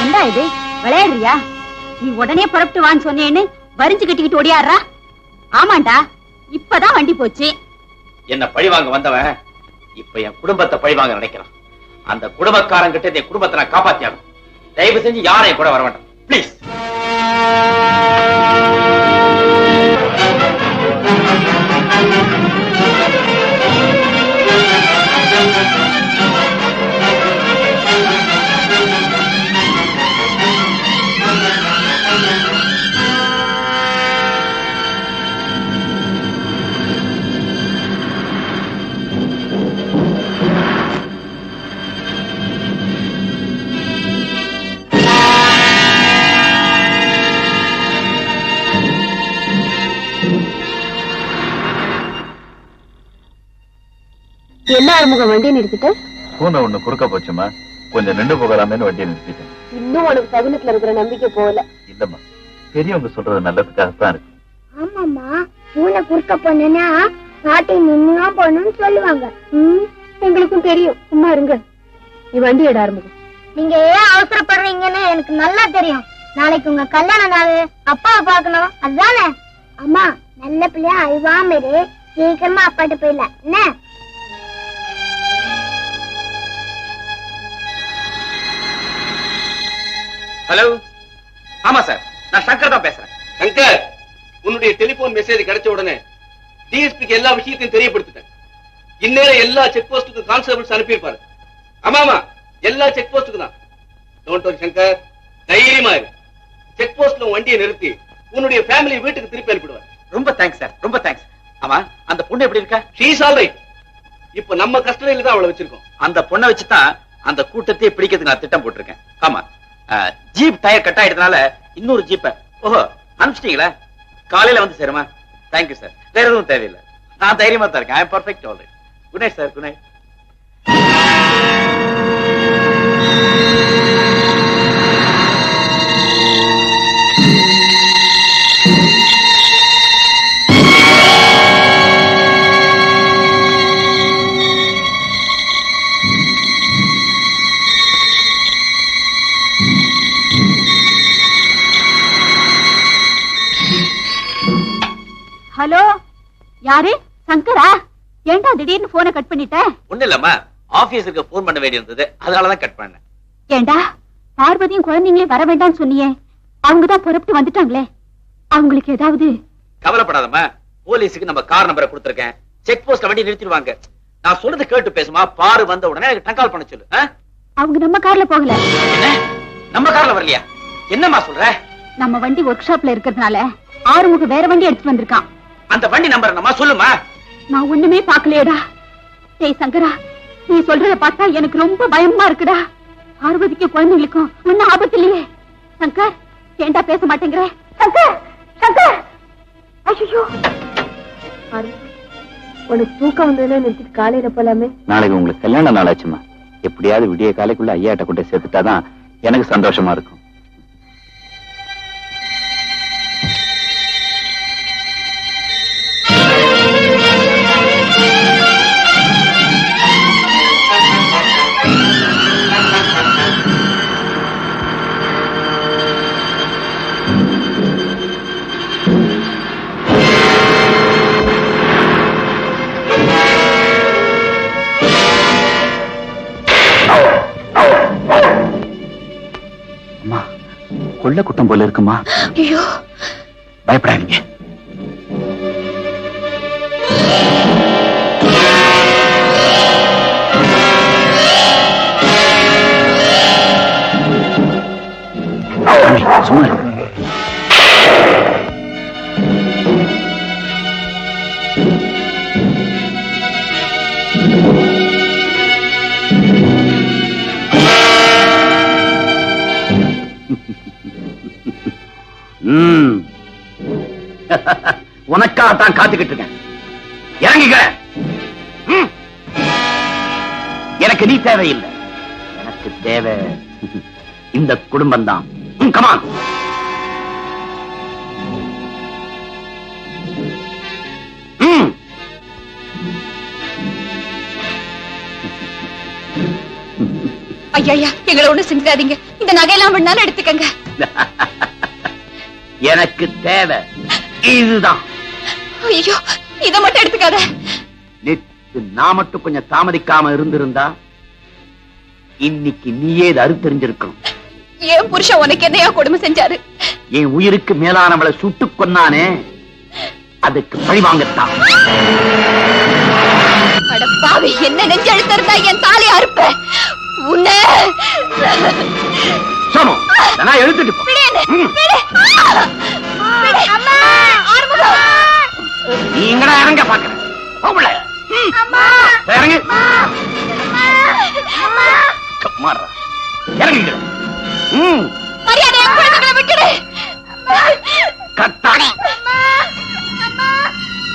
என்ன இது, விளையாடுறியா? நீ உடனே புறப்பட்டு வான்னு சொன்னேன்னு வரிஞ்சு கட்டிக்கிட்டு ஓடியாடுறா. ஆமாண்டா, இப்பதான் வண்டி போச்சு. என்ன பழி வாங்க வந்தவன் இப்ப என் குடும்பத்தை பழி வாங்க நினைக்கிறான். அந்த குடும்பக்காரன் கிட்ட என் குடும்பத்தை நான் காப்பாத்தியாகும். தயவு செஞ்சு யாரையும் கூட வர வேண்டாம் பிளீஸ். என்ன ஆறுமுகம் வண்டியை நிறுத்திட்டு? பூனை ஒண்ணு குறுக்க போச்சுமா, கொஞ்சம் நின்று போகலாமேன்னு வண்டியை நிறுத்திட்டேன். இன்னும் உனக்கு சகுனத்துல இருக்கிற நம்பிக்கை போகல. இல்லம்மா, பெரியவங்க சொல்றது நல்லதுக்காகத்தான் இருக்கு. ஆமாம்மா, பூனை குறுக்க போனா பாட்டி நின்னுதான் போகணும்னு சொல்லுவாங்க. எங்களுக்கும் தெரியும், சும்மா இருங்க. நீ வண்டி எட ஆரம்பிக்கும். நீங்க ஏன் அவசரப்படுறீங்கன்னு எனக்கு நல்லா தெரியும். நாளைக்கு உங்க கல்யாண நாள், அப்பாவை பாக்கணும், அதுதானே? அம்மா, நல்ல பிள்ளையா அழுவாம இரு, சீக்கிரமா அப்பாட்ட போயிடல என்ன? ஹலோ, ஆமா சார், நான் சங்கர் தான் பேசுறேன். சங்கர், உன்னுடைய டெலிபோன் மெசேஜ் கிடைச்ச உடனே டிஎஸ்பிக்கு எல்லா விஷயத்தையும் தெரியப்படுத்திட்டேன். இந்நேரம் எல்லா செக் போஸ்டுக்கும் கான்ஸ்டபிள்ஸ் அனுப்பியிருப்பாரு. ஆமாமா, எல்லா செக் போஸ்டுக்கு தான். டோன்ட் வரி சங்கர், தைரியமா இரு. செக் போஸ்ட்ல வண்டியை நிறுத்தி உன்னுடைய ஃபேமிலி வீட்டுக்கு திருப்பி அனுப்பிடுவார். ரொம்ப தேங்க்ஸ் சார், ரொம்ப தேங்க்ஸ். ஆமா, அந்த பொண்ணு எப்படி இருக்கா? She is all right. இப்ப நம்ம கஸ்டடியில தான் அவளை வச்சிருக்கோம். அந்த பொண்ணை வச்சுதான் அந்த கூட்டத்தையே பிடிக்கிறதுக்கு நான் திட்டம் போட்டிருக்கேன். ஆமா, ஜீப் டயர் கட் ஆயிட்டதுனால இன்னொரு ஜீப்பை அனுப்பிச்சிட்டீங்களா? காலையில வந்து சேருமா? Thank you sir. வேற எதுவும் தேவையில்லை, நான் தைரியமா தான் இருக்கேன். I am perfect alright. Good night sir. Good night. Hello, யாரு? சங்கரா? ஏண்டா திடீர்னு போனை கட் பண்ணிட்ட? ஒண்ணு இல்லம்மா, ஆபீஸுக்கு போன் பண்ண வேண்டி இருந்தது, அதனாலதான் கட் பண்ணேன். ஏண்டா, பார்வதியும் குழந்தைங்களே வர வேண்டாம்னு சொன்னியே, அவங்கதான் புறப்பட்டு வந்துட்டாங்களே, அவங்களுக்கு ஏதாவது? கவலைப்படாதம்மா, போலீஸுக்கு நம்ம கார் நம்பரை கொடுத்திருக்கேன். செக் போஸ்ட்ல வண்டி நிறுத்திடுவாங்க. நான் சொல்றது கேட்டு பேசுமா. பாரு வந்த உடனே எனக்கு டங்கால் பண்ண சொல்லு. அவங்க நம்ம கார்ல போகல. என்ன, நம்ம கார்ல வரலையா? என்னம்மா சொல்ற? நம்ம வண்டி ஒர்க் ஷாப்ல இருக்கிறதுனால ஆறுமுகம் வேற வண்டி எடுத்துட்டு வந்திருக்கான். அந்த வண்டி நம்பர் நம்ம சொல்லுமா. நான் ஒண்ணுமே பாக்கலையேடா. டேய் சங்கரா, நீ சொல்றத பார்த்தா எனக்கு ரொம்ப பயமா இருக்குடா. பார்வதிக்கு குழந்தைகளுக்கும் ஒன்னும் ஆபத்து இல்லையே. சங்கர், ஏண்டா பேச மாட்டேங்கிற? சங்கர், சங்கர்! ஐயோ, உனக்கு தூக்கம் வந்ததுல நிறுத்திட்டு காலையில போலாமே. நாளைக்கு உங்களுக்கு கல்யாண நாள் ஆச்சுமா. எப்படியாவது விடிய காலைக்குள்ள ஐயாட்ட கொண்டு சேர்த்துட்டாதான் எனக்கு சந்தோஷமா இருக்கும். கொள்ள குட்டம் போல இருக்குமா? ஐயோ, பயப்படாதீங்க. சும்மா உனக்காகத்தான் காத்துக்கிட்டு இருக்கேன். இறங்கிக்க. எனக்கு நீ தேவையில்லை. எனக்கு தேவை இந்த குடும்பம் தான். கமான். ஐயா, எங்களை ஒண்ணு செஞ்சிடாதீங்க. இந்த நகையெல்லாம் வேணாலும் எடுத்துக்கங்க. எனக்கு தேவை இதுதான். ஐயோ, இத மட்டும் எடுத்துக்காத. நேற்று நான் மட்டும் கொஞ்சம் தாமதிக்காம இருந்திருந்தா இன்னைக்கு நீயே அறுத்தெறிஞ்சிருக்கணும். என் புருஷன் உனக்கு என்னையா கொடுமை செஞ்சாரு? என் உயிருக்கு மேலானவளை சுட்டு கொன்னானே, அதுக்கு பழிவாங்கத்தான். அடப்பாவி, என்ன நெஞ்செழுத்திருந்தா என் தாலி அறுப்ப உன்னை. சமம் நான் எழுத்துட்டு போ. நீங்களா இறங்க பாக்குறேன். இறங்கு இறங்குங்க.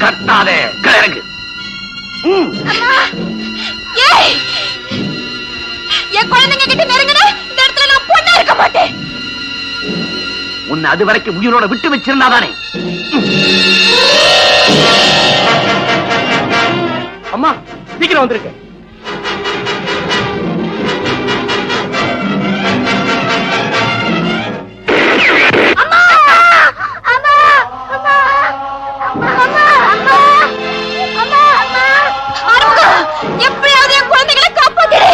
கட்டாதே, இறங்கு. என் குழந்தைங்க கிட்ட நெருங்கின இந்த இடத்துல நான் பொண்ணா இருக்க மாட்டேன். உன்னை அது வரைக்கும் உயிரோட விட்டு வச்சிருந்தாதானே. அம்மா, சீக்கிரம் வந்திருக்க. எப்படியாவது என் குழந்தைகளை காப்பாத்திரு.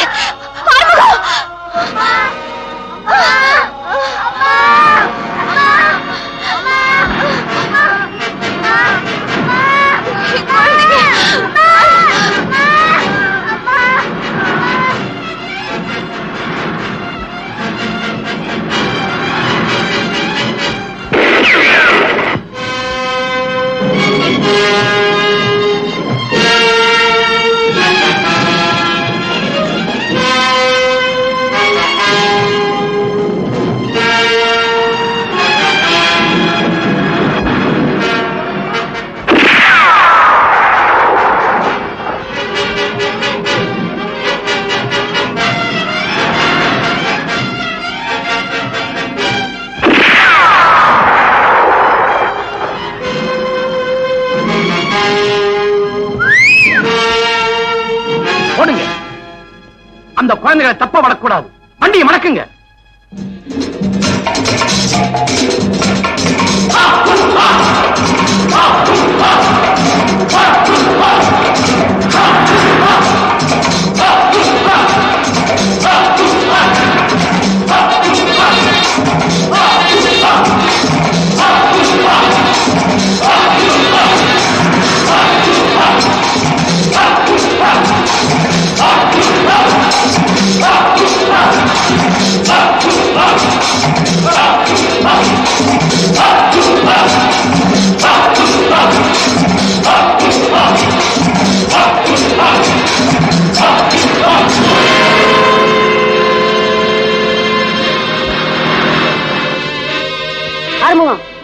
அந்த குழந்தைகளை தப்ப விடக்கூடாது. வண்டியை மடக்குங்க.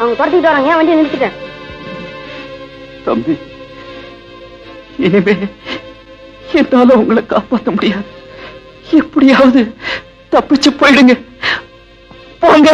அவங்க துரத்திட்டு வராங்க. வண்டியை நிறுத்திட்டேன். தம்பி, இனிமே என்னால உங்களை காப்பாற்ற முடியாது. எப்படியாவது தப்பிச்சு போயிடுங்க. போங்க.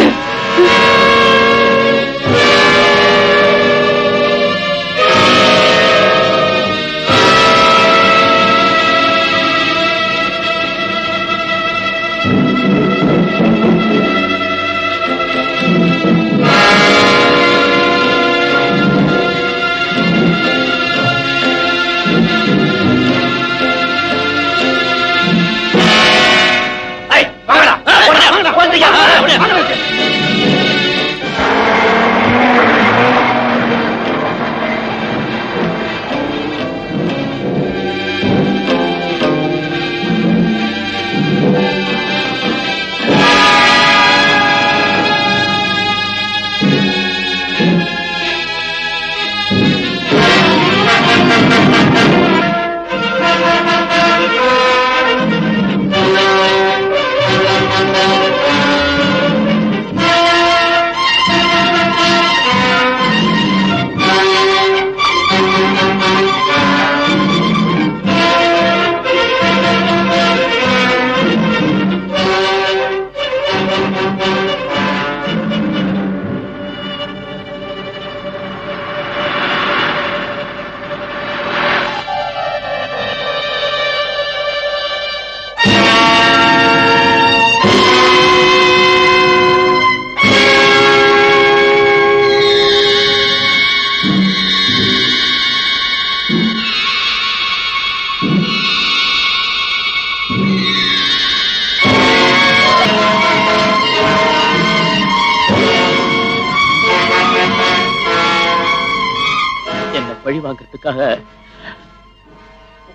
பழி வாங்கறதுக்காக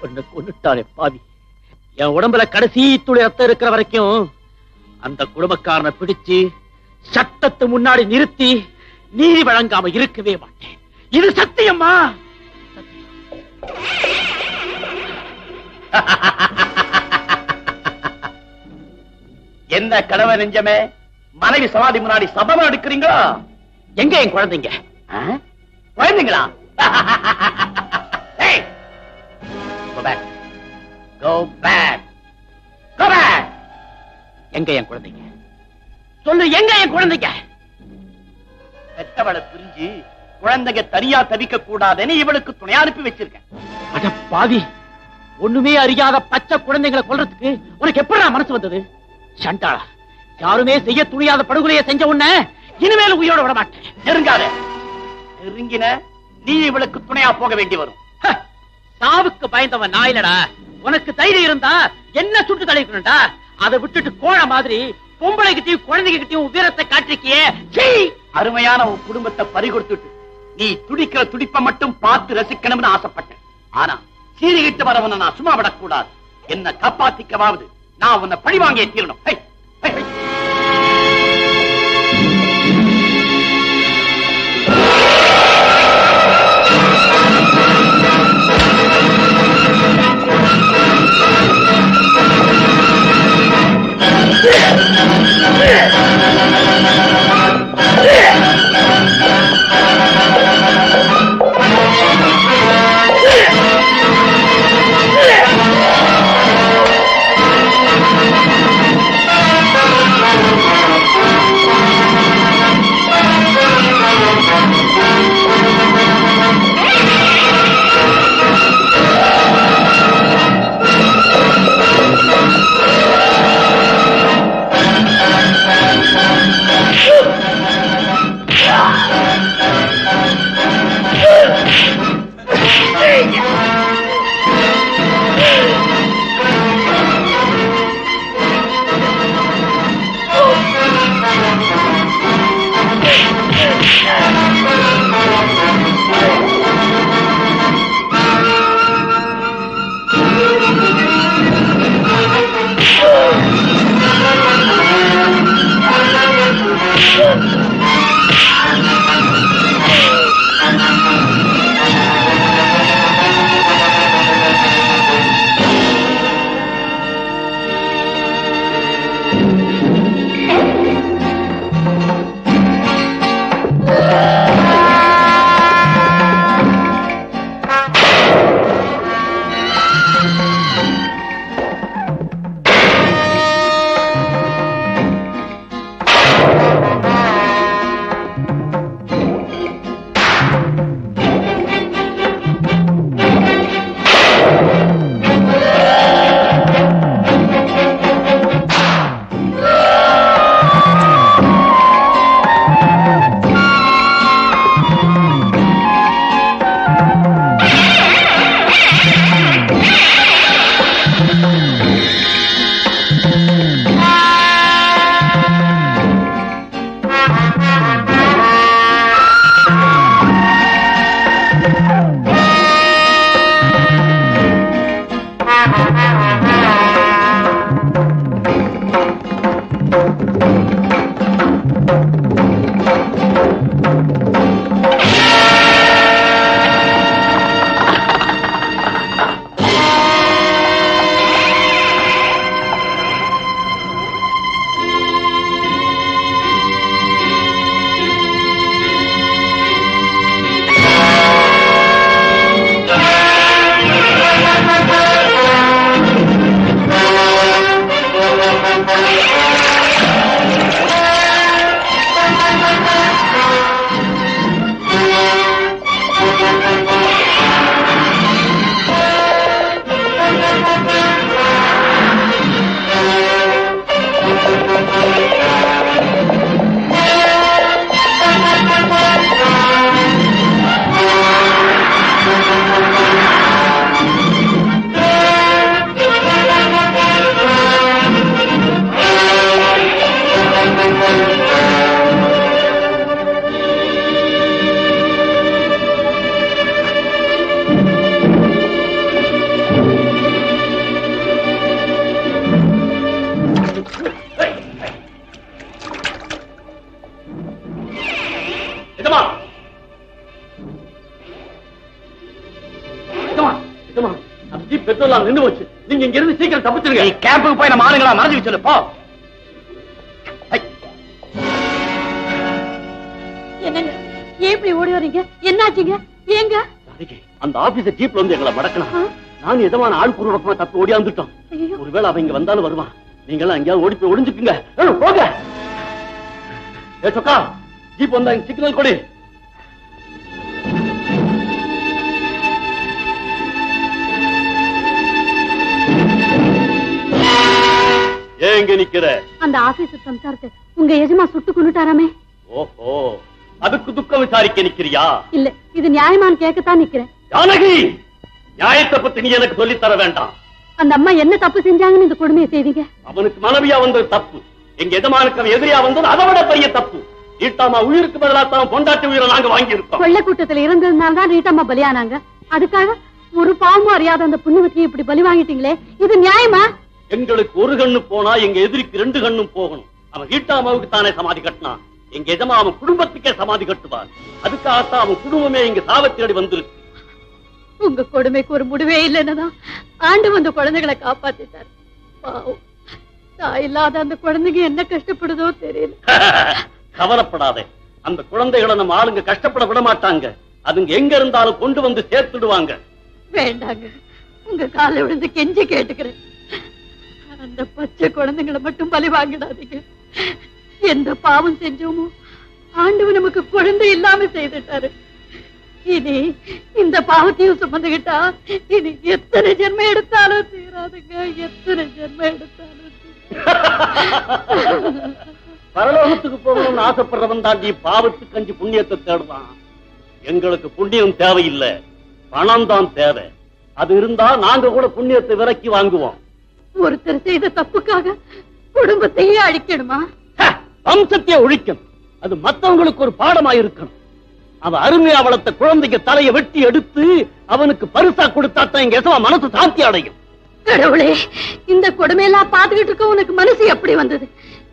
உன்னை கொன்னுட்டாரே பாவி. என் உடம்புல கடைசி துளி ரத்தம் இருக்கிற வரைக்கும் அந்த குடும்பக்காரனை பிடிச்சு சட்டத்து முன்னாடி நிறுத்தி நீதி வழங்காம இருக்கவே மாட்டேன். இது சத்தியம்மா. என்ன கடவை நெஞ்சமே, மனைவி சமாதி முன்னாடி சபதம் எடுக்கிறீங்களா? எங்க என் குழந்தைங்க? குழந்தைங்களா? Hey! Go back. Go back. Go back. எங்க என் குழந்தைங்க? சொல்லு, எங்க என் குழந்தைங்க? பெற்றவளை புரிஞ்சு குழந்தைங்க தனியா தவிக்க கூடாதுன்னு இவளுக்கு துணை அனுப்பி வச்சிருக்கேன். அட பாவி, ஒண்ணுமே அறியாத பச்சை குழந்தைகளை கொல்றதுக்கு உனக்கு எப்படா மனசு வந்தது? சண்டாளா, யாருமே செய்ய துணியாத படுகொலையை செஞ்ச உன்னை இனிமேல் உயிரோட விட மாட்டேன். நெருங்காத. நெருங்கின நீ இவளுக்கு துணையா போக வேண்டி வரும். சாவுக்கு பயந்தவன் நான் இல்லடா. உனக்கு தைரியம் இருந்தா என்ன சுட்டு தள்ளிக்கணும்டா. அதை விட்டுட்டு கோழ மாதிரி பொம்பளை கிட்டையும் குழந்தைங்க கிட்டையும் வீரத்தை காட்டிருக்கியே. அருமையான உன் குடும்பத்தை பறிகொடுத்துட்டு நீ துடிக்கிற துடிப்பை மட்டும் பார்த்து ரசிக்கணும்னு ஆசைப்பட்டேன். ஆனா சீறிகிட்டு வரவன நான் சும்மா விடக்கூடாது. என்ன காப்பாத்திக்கவாவது நான் உன்னை பழி வாங்கியே தீரணும். பெட்ரோல் நின்று போச்சு. நீங்க இங்க இருந்து சீக்கிரம் தப்பிச்சிருங்க. கேம்புக்கு போய் நம்ம ஆளுங்களா மறைஞ்சு சொல்லு போ. என்னங்க ஏன் இப்படி ஓடி வரீங்க? என்னாச்சுங்க? ஏங்க அந்த ஆபீசர் ஜீப்ல வந்து எங்களை மடக்கலாம். நான் எதமான ஆள் பூர்வகமா தப்பி ஓடியாந்துட்டோம். ஒருவேளை அவன் இங்க வந்தாலும் வருவான். நீங்க எல்லாம் எங்கேயாவது ஓடி போய் ஒளிஞ்சுக்குங்க. போங்க. ஏ சொக்கா, ஜீப் வந்தா சிக்னல் கொடு. எங்க நிக்கிற? அந்த ஆபீசர் சம்சாரத்தை உங்க எஜமா சுட்டு கொண்டுட்டாராமே. ஓஹோ, அதுக்கு துக்கம் விசாரிக்க நிக்கிறியா? இல்ல, இது நியாயமான்னு கேட்கத்தான் நிக்கிறேன். ஜானகி, நியாயத்தை பத்தி நீ எனக்கு சொல்லி தர வேண்டாம். அந்த அம்மா என்ன தப்பு செஞ்சாங்கன்னு இந்த கொடுமையை செய்வீங்க? அவனுக்கு மனைவியா வந்தது தப்பு. எங்க எஜமானுக்கு அவன் எதிரியா வந்தது அதை விட பெரிய தப்பு. ரீட்டாமா உயிருக்கு பதிலா தான் பொண்டாட்டி உயிரை நாங்க வாங்கி இருக்கோம். கொள்ளை கூட்டத்துல இருந்ததுனால தான் ரீட்டாமா பலியானாங்க. அதுக்காக ஒரு பாவமும் அறியாத அந்த புண்ணியவதியை இப்படி பலி வாங்கிட்டீங்களே, இது நியாயமா? எங்களுக்கு ஒரு கண்ணு போனா எங்க எதிரிக்கு 2 கண்ணும் போகணும். அவன் ரீட்டாமாவுக்கு தானே சமாதி கட்டினான். எங்க எஜமா அவன் குடும்பத்துக்கே சமாதி கட்டுவார். அதுக்காகத்தான் அவன் குடும்பமே இங்க சாவத்தேடி வந்திருக்கு. உங்க கொடுமைக்கு ஒரு முடிவே இல்லைன்னுதான் ஆண்டு வந்த குழந்தைகளை காப்பாத்திட்டார். பாவம், தாய் இல்லாத அந்த குழந்தைங்க என்ன கஷ்டப்படுதோ தெரியல. கவலைப்படாதே, அந்த குழந்தைகளை நம்ம ஆளுங்க கஷ்டப்பட விட மாட்டாங்க. அதுங்க எங்க இருந்தாலும் கொண்டு வந்து சேர்த்துடுவாங்க. வேண்டாங்க, உங்க காலை விழுந்து கெஞ்சி கேட்டுக்கிறேன். அந்த பச்சை குழந்தைங்களை மட்டும் பலி வாங்கிடாதீங்க. எந்த பாவம் செஞ்சோமோ ஆண்டவன் நமக்கு குழந்தை இல்லாம செய்துட்டாரு. இனி இந்த பாவத்தையும் சுமந்துகிட்டா இனி எத்தனை ஜென்மம் எடுத்தாலும் தீராதுங்க. எத்தனை ஜென்மம் எடுத்தாலும். பரலோகத்துக்கு போகணும்னு ஆசைப்படுறவன் தாண்டி பாவத்துக்கு அஞ்சு புண்ணியத்தை தேடுவான். எங்களுக்கு புண்ணியம் தேவையில்லை, பணம் தான் தேவை. அது இருந்தா நாங்க கூட புண்ணியத்தை விலக்கி வாங்குவோம். ஒருத்தர் செய்த தப்புக்காக குடும்பத்தையே அழிக்கணுமா? வம்சத்தையே ஒழிக்கணும். அது மத்தவங்களுக்கு ஒரு பாடமா இருக்கணும். அவன் அருமையா வளர்த்த குழந்தைக்கு தலையை வெட்டி எடுத்து அவனுக்கு பரிசா கொடுத்தாத்தான் எங்க எசவா மனசு சாந்தி அடையும். கடவுளே, இந்த கொடுமையெல்லாம் பாத்துக்கிட்டு இருக்க உனக்கு மனசு எப்படி வந்தது?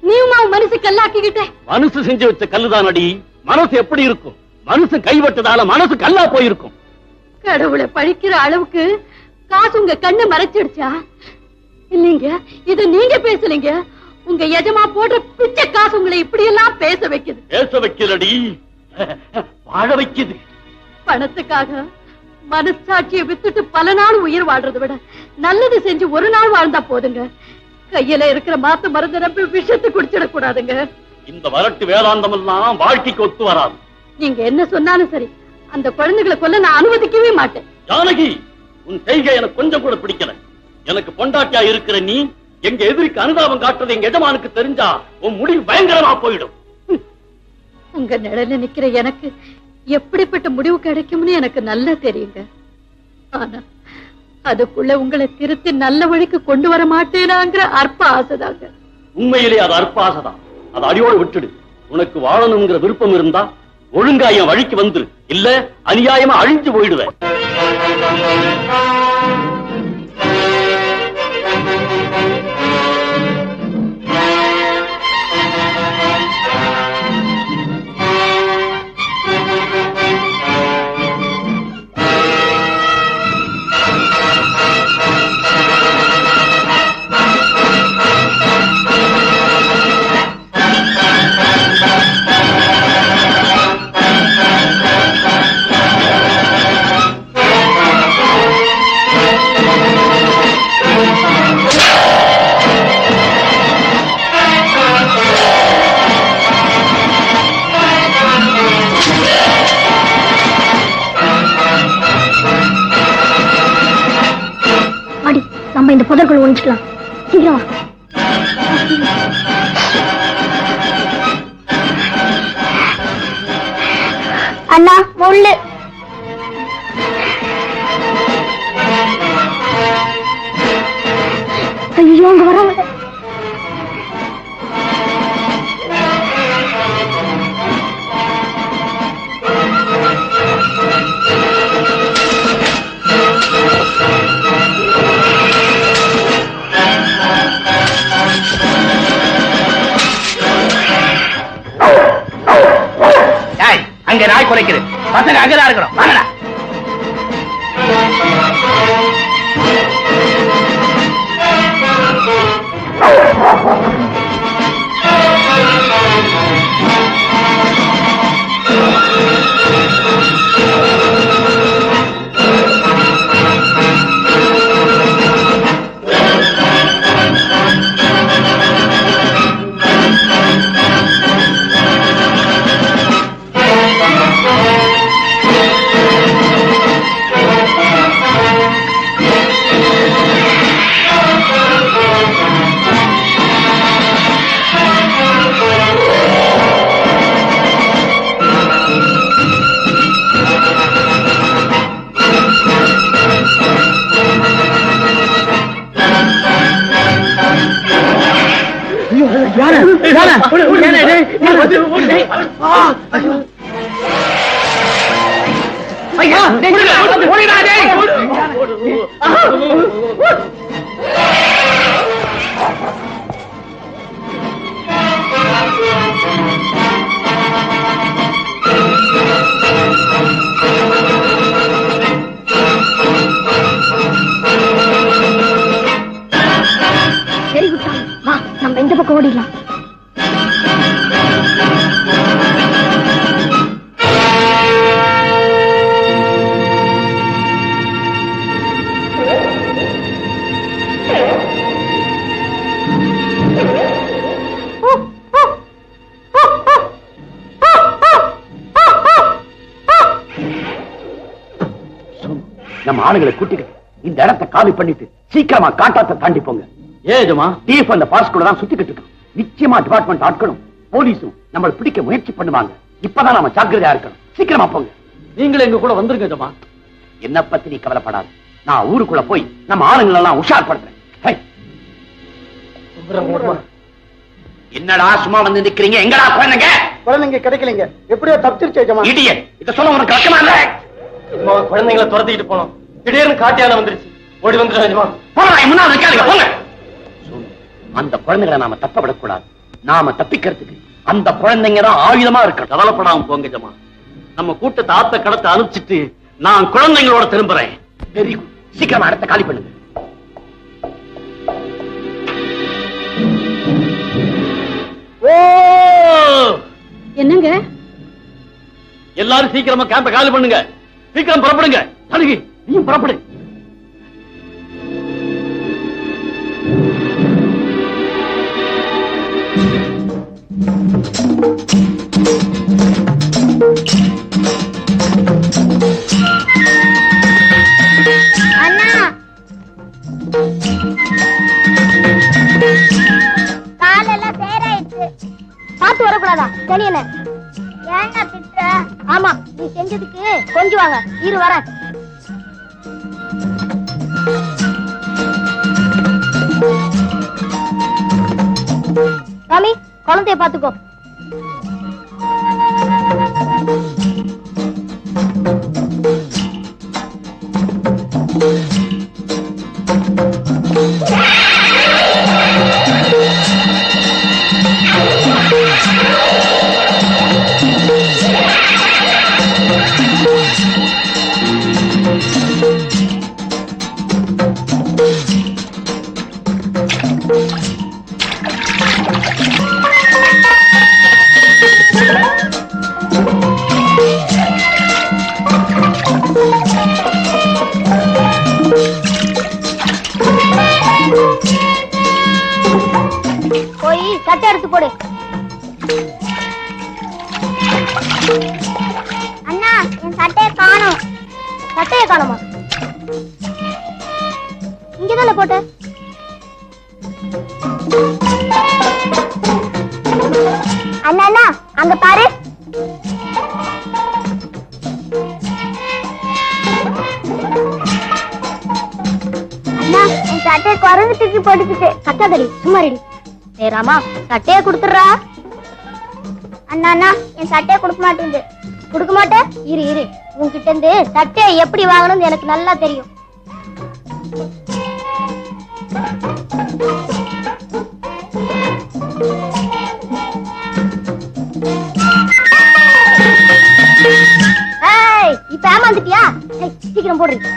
நீயும் அவன் மனசு கல்லாக்கிக்கிட்ட. மனசு செஞ்சு வச்ச கல்லுதான் அடி. மனசு எப்படி இருக்கும்? மனசு கைவட்டதால மனசு கல்லா போயிருக்கும். கடவுளை பழிக்கிற அளவுக்கு காசு உங்க கண்ணு மறைச்சிடுச்சா? இல்லீங்க, இது நீங்க பேசலீங்க. உங்க எஜமா போடுற பிச்சை காசு உங்களை இப்படி எல்லாம் பேச வைக்குது. பேச வைக்கலடி, வாழ வைக்குது. பணத்துக்காக மனசாட்சியை வித்துட்டு பல நாள் உயிர் வாழ்றதை விட நல்லது செஞ்சு ஒரு நாள் வாழ்ந்தா போதுங்க. கையில இருக்கிற மாத்து மருந்து நம்பி விஷத்தை குடிச்சிடக் கூடாதுங்க. இந்த வரட்டு வேதாந்தம் எல்லாம் வாழ்க்கைக்கு ஒத்து வராது. நீங்க என்ன சொன்னாலும் சரி, அந்த குழந்தைகளை கொல்ல நான் அனுமதிக்கவே மாட்டேன். ஜானகி, உன் செய்கை எனக்கு கொஞ்சம் கூட பிடிக்கல. எனக்கு பொண்டாட்டியா இருக்கிற நீ எங்க எதிரிக்கு அனுதாபம் காட்டுறது எங்க எஜமானுக்கு தெரிஞ்சா உன் முடிவு பயங்கரமா போயிடும். உங்க நிழல நிக்கிற எனக்கு எப்படிப்பட்ட முடிவு கிடைக்கும்னு எனக்கு நல்லா தெரியுங்க. ஆனா அதுக்குள்ள உங்களை திருத்தி நல்ல வழிக்கு கொண்டு வர மாட்டேனாங்கிற அற்ப ஆசைதாங்க. உண்மையிலே அது அற்ப ஆசைதான். அதை அடியோடு விட்டுடு. உனக்கு வாழணுங்கிற விருப்பம் இருந்தா ஒழுங்கா என் வழிக்கு வந்துரு. இல்ல அநியாயமா அழிஞ்சு போயிடுவேன். முடிச்சுக்கலாம். சீக்கிரம் வா. அண்ணா முள்ளு. ஐயோ அங்க வர. அங்க நாய் குலைக்குது. பசங்க அங்கதான் இருக்கணும். வாங்கடா. Very good. வா நம்ம இந்த பக்கம் ஓடிடலாம். நம்ம ஆளுங்களை கூட்டிக்கிட்டு இந்த இடத்தை காலி பண்ணிட்டு சீக்கிரமா காட்டாத்த தாண்டி போங்க. ஏஜமா டீஃப் அந்த பாஸ்குள்ள தான் சுத்திக்கிட்டு இருக்கோம். நிச்சயமா டிபார்ட்மெண்ட் ஆட்களும் போலீஸும் நம்மளை பிடிக்க முயற்சி பண்ணுவாங்க. இப்பதான் நாம ஜாக்கிரதையா இருக்கணும். சீக்கிரமா போங்க. நீங்களும் எங்க கூட வந்துருங்க ஜமா. என்ன பத்தி நீ கவலைப்படாது. நான் ஊருக்குள்ள போய் நம்ம ஆளுங்களை எல்லாம் உஷார்படுத்துறேன். என்னடா சும்மா வந்து நிக்கிறீங்க? எங்கடா குழந்தைங்க? குழந்தைங்க கிடைக்கலங்க. எப்படியோ தப்பிச்சிருச்சு ஜமா. இடியட். இத சொல்ல உனக்கு கஷ்டமா இல்ல? குழந்தைங்களை துரத்திட்டு போனோம். திடீர்னு காட்டியான வந்துருச்சு. ஓடி வந்துடுறோம். முன்னாடி நிக்காதீங்க. போங்க. அந்த குழந்தைகளை நாம தப்ப விடக்கூடாது. நாம தப்பிக்கிறதுக்கு அந்த குழந்தைங்க தான் ஆயுதமா இருக்க. கவலைப்படாம போங்க ஜமா. நம்ம கூட்டத்தை ஆத்த கடத்த அனுப்பிச்சிட்டு நான் குழந்தைங்களோட திரும்புறேன். Very good. சீக்கிரமா இடத்த காலி பண்ணுங்க. என்னங்க எல்லாரும் சீக்கிரமா கேம்ப காலி பண்ணுங்க. சீக்கிரம் புறப்படுங்க. அழுகி நீயும் புறப்படு. அண்ணா காலெல்லாம் சேராயிடுச்சு. பார்த்து வரக்கூடாதா? தெரியல. ஏன்னா திட்ட? ஆமா, நீ செஞ்சதுக்கு கொஞ்சம் வாங்க. இரு வர. சாமி, குழந்தைய பாத்துக்கோ. போய் சட்டை எடுத்து போடு. அண்ணா, என் சட்டையை காணோம். சட்டையை காணுமா? இங்கதானே போட்ட? அண்ணா அங்க பாரு. அண்ணா என் சட்டையை குரங்கு தூக்கி போட்டுக்கிட்டு. கட்டாதடி, சும்மா ரெடி. ஏ ராமா, சட்டையை கொடுத்துடுறா. அண்ணா அண்ணா என் சட்டையை கொடுக்க மாட்டேங்குது. கொடுக்க மாட்டேன்? இரு இரு, உன்கிட்ட இருந்து சட்டையை எப்படி வாங்கணும்னு எனக்கு நல்லா தெரியும். இப்ப ஏமாந்துட்டியா? சீக்கிரம் போடுறீங்க.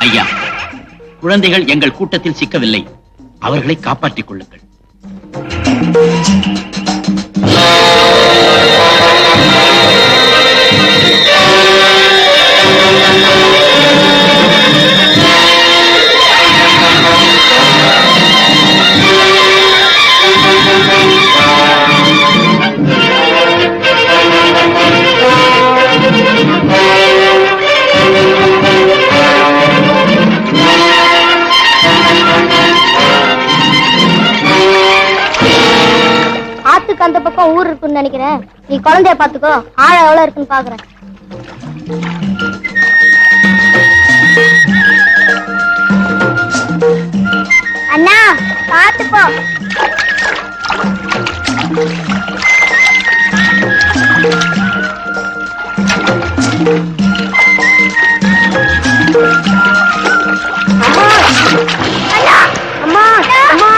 ஐயா, குழந்தைகள் எங்கள் கூட்டத்தில் சிக்கவில்லை. அவர்களை காப்பாற்றிக் கொள்ளுங்கள். அந்த பக்கம் ஊர் இருக்குன்னு நினைக்கிறேன். நீ குழந்தைய பாத்துக்கோ, ஆழம் எவ்வளவு இருக்குன்னு பாக்குறேன். அண்ணா பாத்துக்கோ. அம்மா அம்மா அம்மா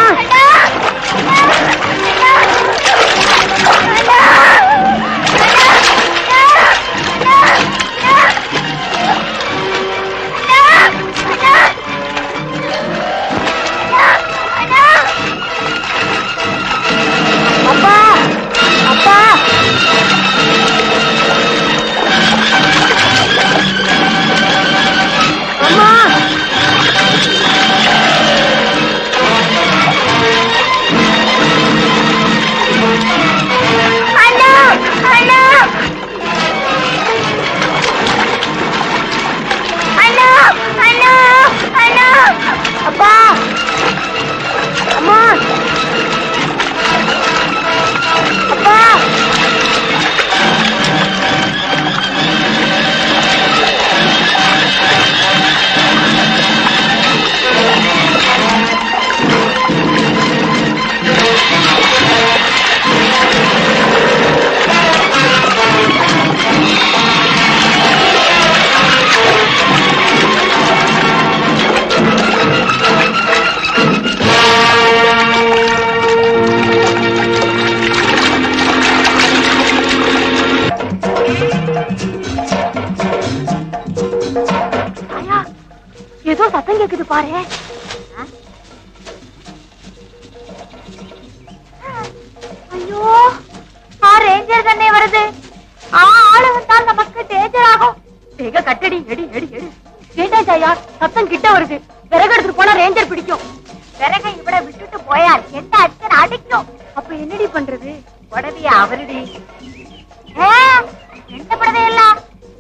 ஏதோ சத்தம் கேக்குது பாரு. ஐயோ, ரேஞ்சர் தானே வருது. ஆளு வந்தா நமக்கு டேஞ்சர் ஆகும். வேக கட்டடி, எடி எடி எடி. கேட்டா ஜாயா, சத்தம் கிட்ட வருது. விறகு எடுத்துட்டு போனா ரேஞ்சர் பிடிக்கும். விறகை இவட விட்டுட்டு போயால் என்ன அச்சன் அடிக்கும். அப்ப என்னடி பண்றது? புடவைய அவருடி. எந்த புடவையல்ல,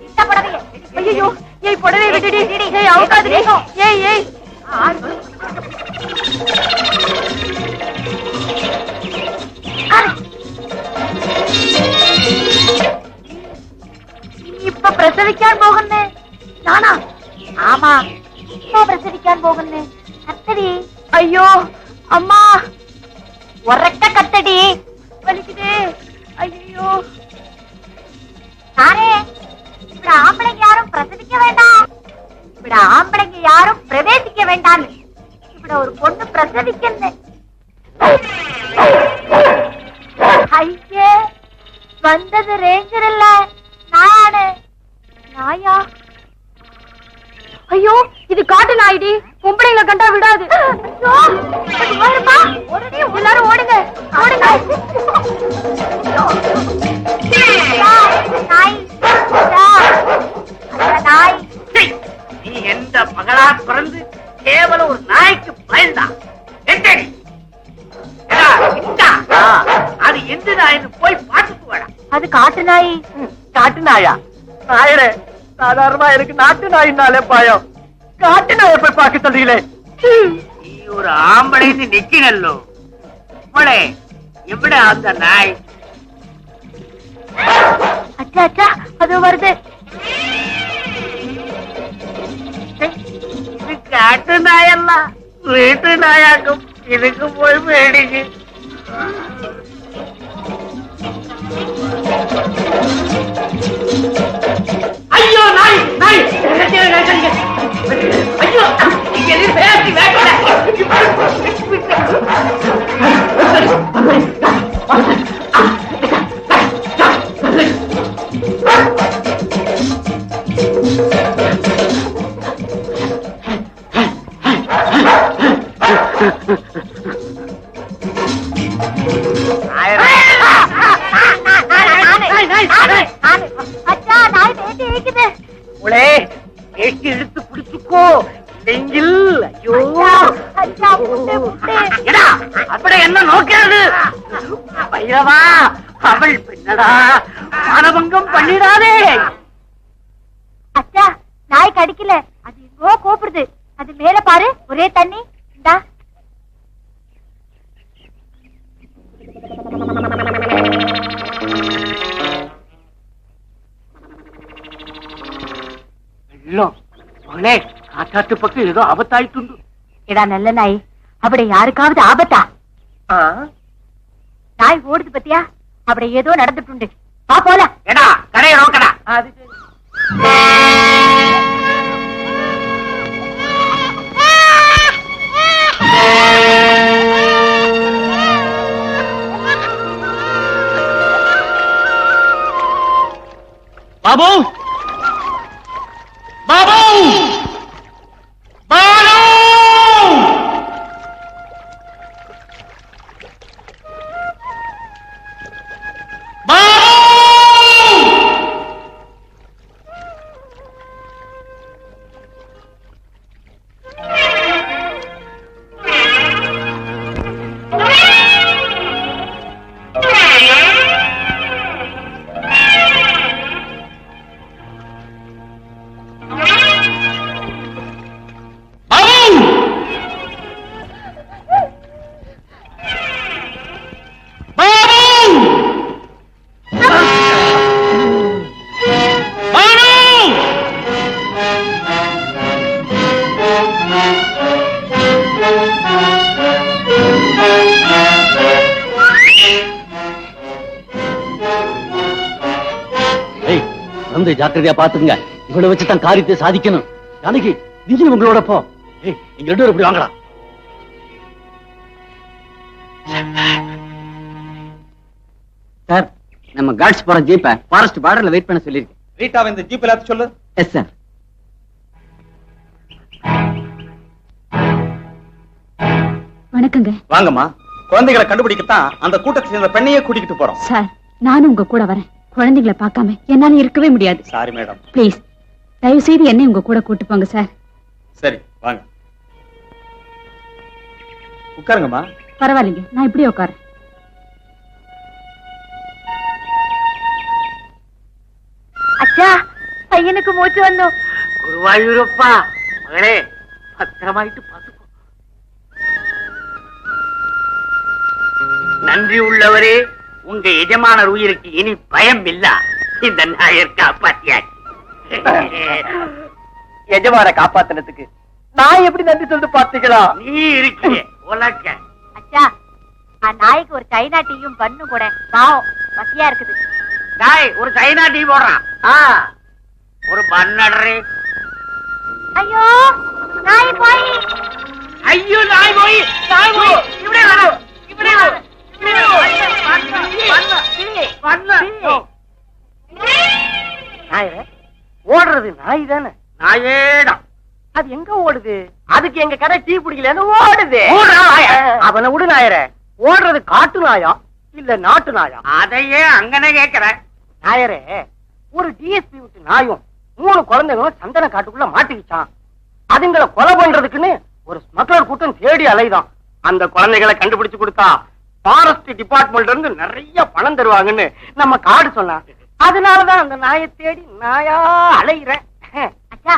இந்த புடவைய. ஐயோ, ஏய் புடவைய விட்டுடி. ஏய் அவகாது. ஏய் ஏய் இப்ப பிரசவிക്കാൻ പോകുന്നേ நானா? ஆமா, இப்ப பிரசவிക്കാൻ പോകുന്നേ. கத்தடி. ஐயோ அம்மா, உரக்க கத்தடி. வலிக்குது. ஐயோ நானே. இப்படி ஆம்பளைங்க யாரும் பிரசவிக்க வேண்டாம், இப்படி ஆம்பளைங்க யாரும் பிரவேசிக்க வேண்டாம். இப்படி ஒரு பொண்ணு பிரசவிக்கணும். ஐயே, வந்தது ரேஞ்சர் இல்ல, நானு. நாயா? ஐயோ, இது காட்டு நாய்டி. பொம்பளைங்களை கண்டா விடாது. உடனே எல்லாரும் ஓடுங்க ஓடுங்க. நீ எந்த மகளா பிறந்து நாயின்னு போய் பார்த்துட்டு வாடா. அது காட்டு நாய். காட்டு நாயா? நாயரே, சாதாரணமா எனக்கு நாட்டு நாயினாலே பயம். காட்டு நாயை போய் பார்க்க சொல்றீங்களே. நீ ஒரு ஆம்பளைன்னு நிக்கிறல்லோ மோளே, எப்படி அந்த நாய்? அச்சா அச்சா, அது வருது. இது காட்டு நாயெல்லாம் வீட்டு நாயாக்கும். இதுக்கு போய் வேடிக்கை. ஐயோ நாய் நாய்! ஐயோ இங்க எதிர் பேசி வேண்டாம். அச்சா, நாய் வேட்டி இருக்குது. உளே வேட்டி இழுத்து பிடிச்சுக்கோ. நெஞ்சில் ஐயோ அச்சா, முட்டை முட்டை. எடா, அப்படி என்ன நோக்கிறது? பைரவா, அவள் பின்னடா, மானபங்கம் பண்ணிடாதே. அச்சா, நாய் கடிக்கல, அது எங்கோ கூப்பிடுது. அது மேல பாரு, ஒரே தண்ணி. இந்தா. வெள்ளம் மகளே, காட்டாட்டு பக்கம் ஏதோ ஆபத்தாயிட்டு. எடா நல்ல நாய், அப்படி யாருக்காவது ஆபத்தா? நாய் ஓடுது பத்தியா? அப்படி ஏதோ நடந்துட்டு. வா போலாம். எடா கரையை நோக்கடா. பாபு, பாபு, பாலு! வந்து ஜாக்கிரதையா பாத்துங்க. இவளை வச்சுதான் காரியத்தை சாதிக்கணும். ஜானகி, நீங்க உங்களோட போ. நீங்க ரெண்டு பேரும் இப்படி வாங்கடா. சார், நம்ம கார்ட்ஸ் போற ஜீப்பை ஃபாரஸ்ட் பார்டர்ல வெயிட் பண்ண சொல்லிருக்கேன். ரீட்டா, இந்த ஜீப் எல்லாத்தையும் சொல்லு. Yes sir. வணக்கங்க. வாங்கம்மா. குழந்தைகளை கண்டுபிடிக்கத்தான் அந்த கூட்டத்தை சேர்ந்த பெண்ணையே கூட்டிக்கிட்டு போறோம். சார், நானும் உங்க கூட வரேன். குழந்தைகளை பார்க்காம என்னால இருக்கவே முடியாது. Sorry madam. பிளீஸ், தயவு செய்து என்னை உங்க கூட கூட்டு போங்க சார். சரி வாங்க, உட்காருங்கம்மா. பரவாயில்லைங்க, நான் இப்படி உட்காரேன். அச்சா, பையனுக்கு மூச்சு வந்தோம். குருவாயூரப்பா, மகளே பத்திரமாயிட்டு பாத்துக்கோ. நன்றி உள்ளவரே, உங்க எஜமானர் உயிருக்கு இனி பயம் இல்ல. இந்த நாயர் காப்பாத்தியாச்சு. எஜமான காப்பாத்தினதுக்கு நான் எப்படி நன்றி சொல்லிட்டு பாத்தீங்களா? நீ இருக்கிய உலக்க. அச்சா, நாய்க்கு ஒரு சைனா டீயும் பண்ணு கூட. பாவம், பசியா இருக்குது. நாய் ஒரு சைனா டீ போடுறான். ஒரு பன்னடரே. ஐயோ, நாய் போய். ஐயோ, நாய் போய், நாய் போய். இப்படி வரும், இப்படி வரும். ஓடுறது நாய் தானே? நாயேடம். அது எங்க ஓடுது? அதுக்கு எங்க கடை டீ பிடிக்கலன்னு ஓடுது. அவனை விடு நாயர. ஓடுறது காட்டு நாயா இல்ல நாட்டு நாயா? அதையே அங்கனே கேக்குறேன். நாயரே, ஒரு டிஎஸ்பி விட்டு நாயும் 3 குழந்தைகளும் சந்தன காட்டுக்குள்ள மாட்டிக்கிச்சான். அதுங்களை கொலை பண்றதுக்குன்னு ஒரு ஸ்மக்லர் கூட்டம் தேடி அலைதான். அந்த குழந்தைகளை கண்டுபிடிச்சு கொடுத்தா ஃபாரஸ்ட் டிபார்ட்மெண்ட்ல இருந்து நிறைய பணம் தருவாங்கன்னு நம்ம காடு சொன்னா. அதனாலதான் அந்த நாயை தேடி நாயா அலையிறேன். அச்சா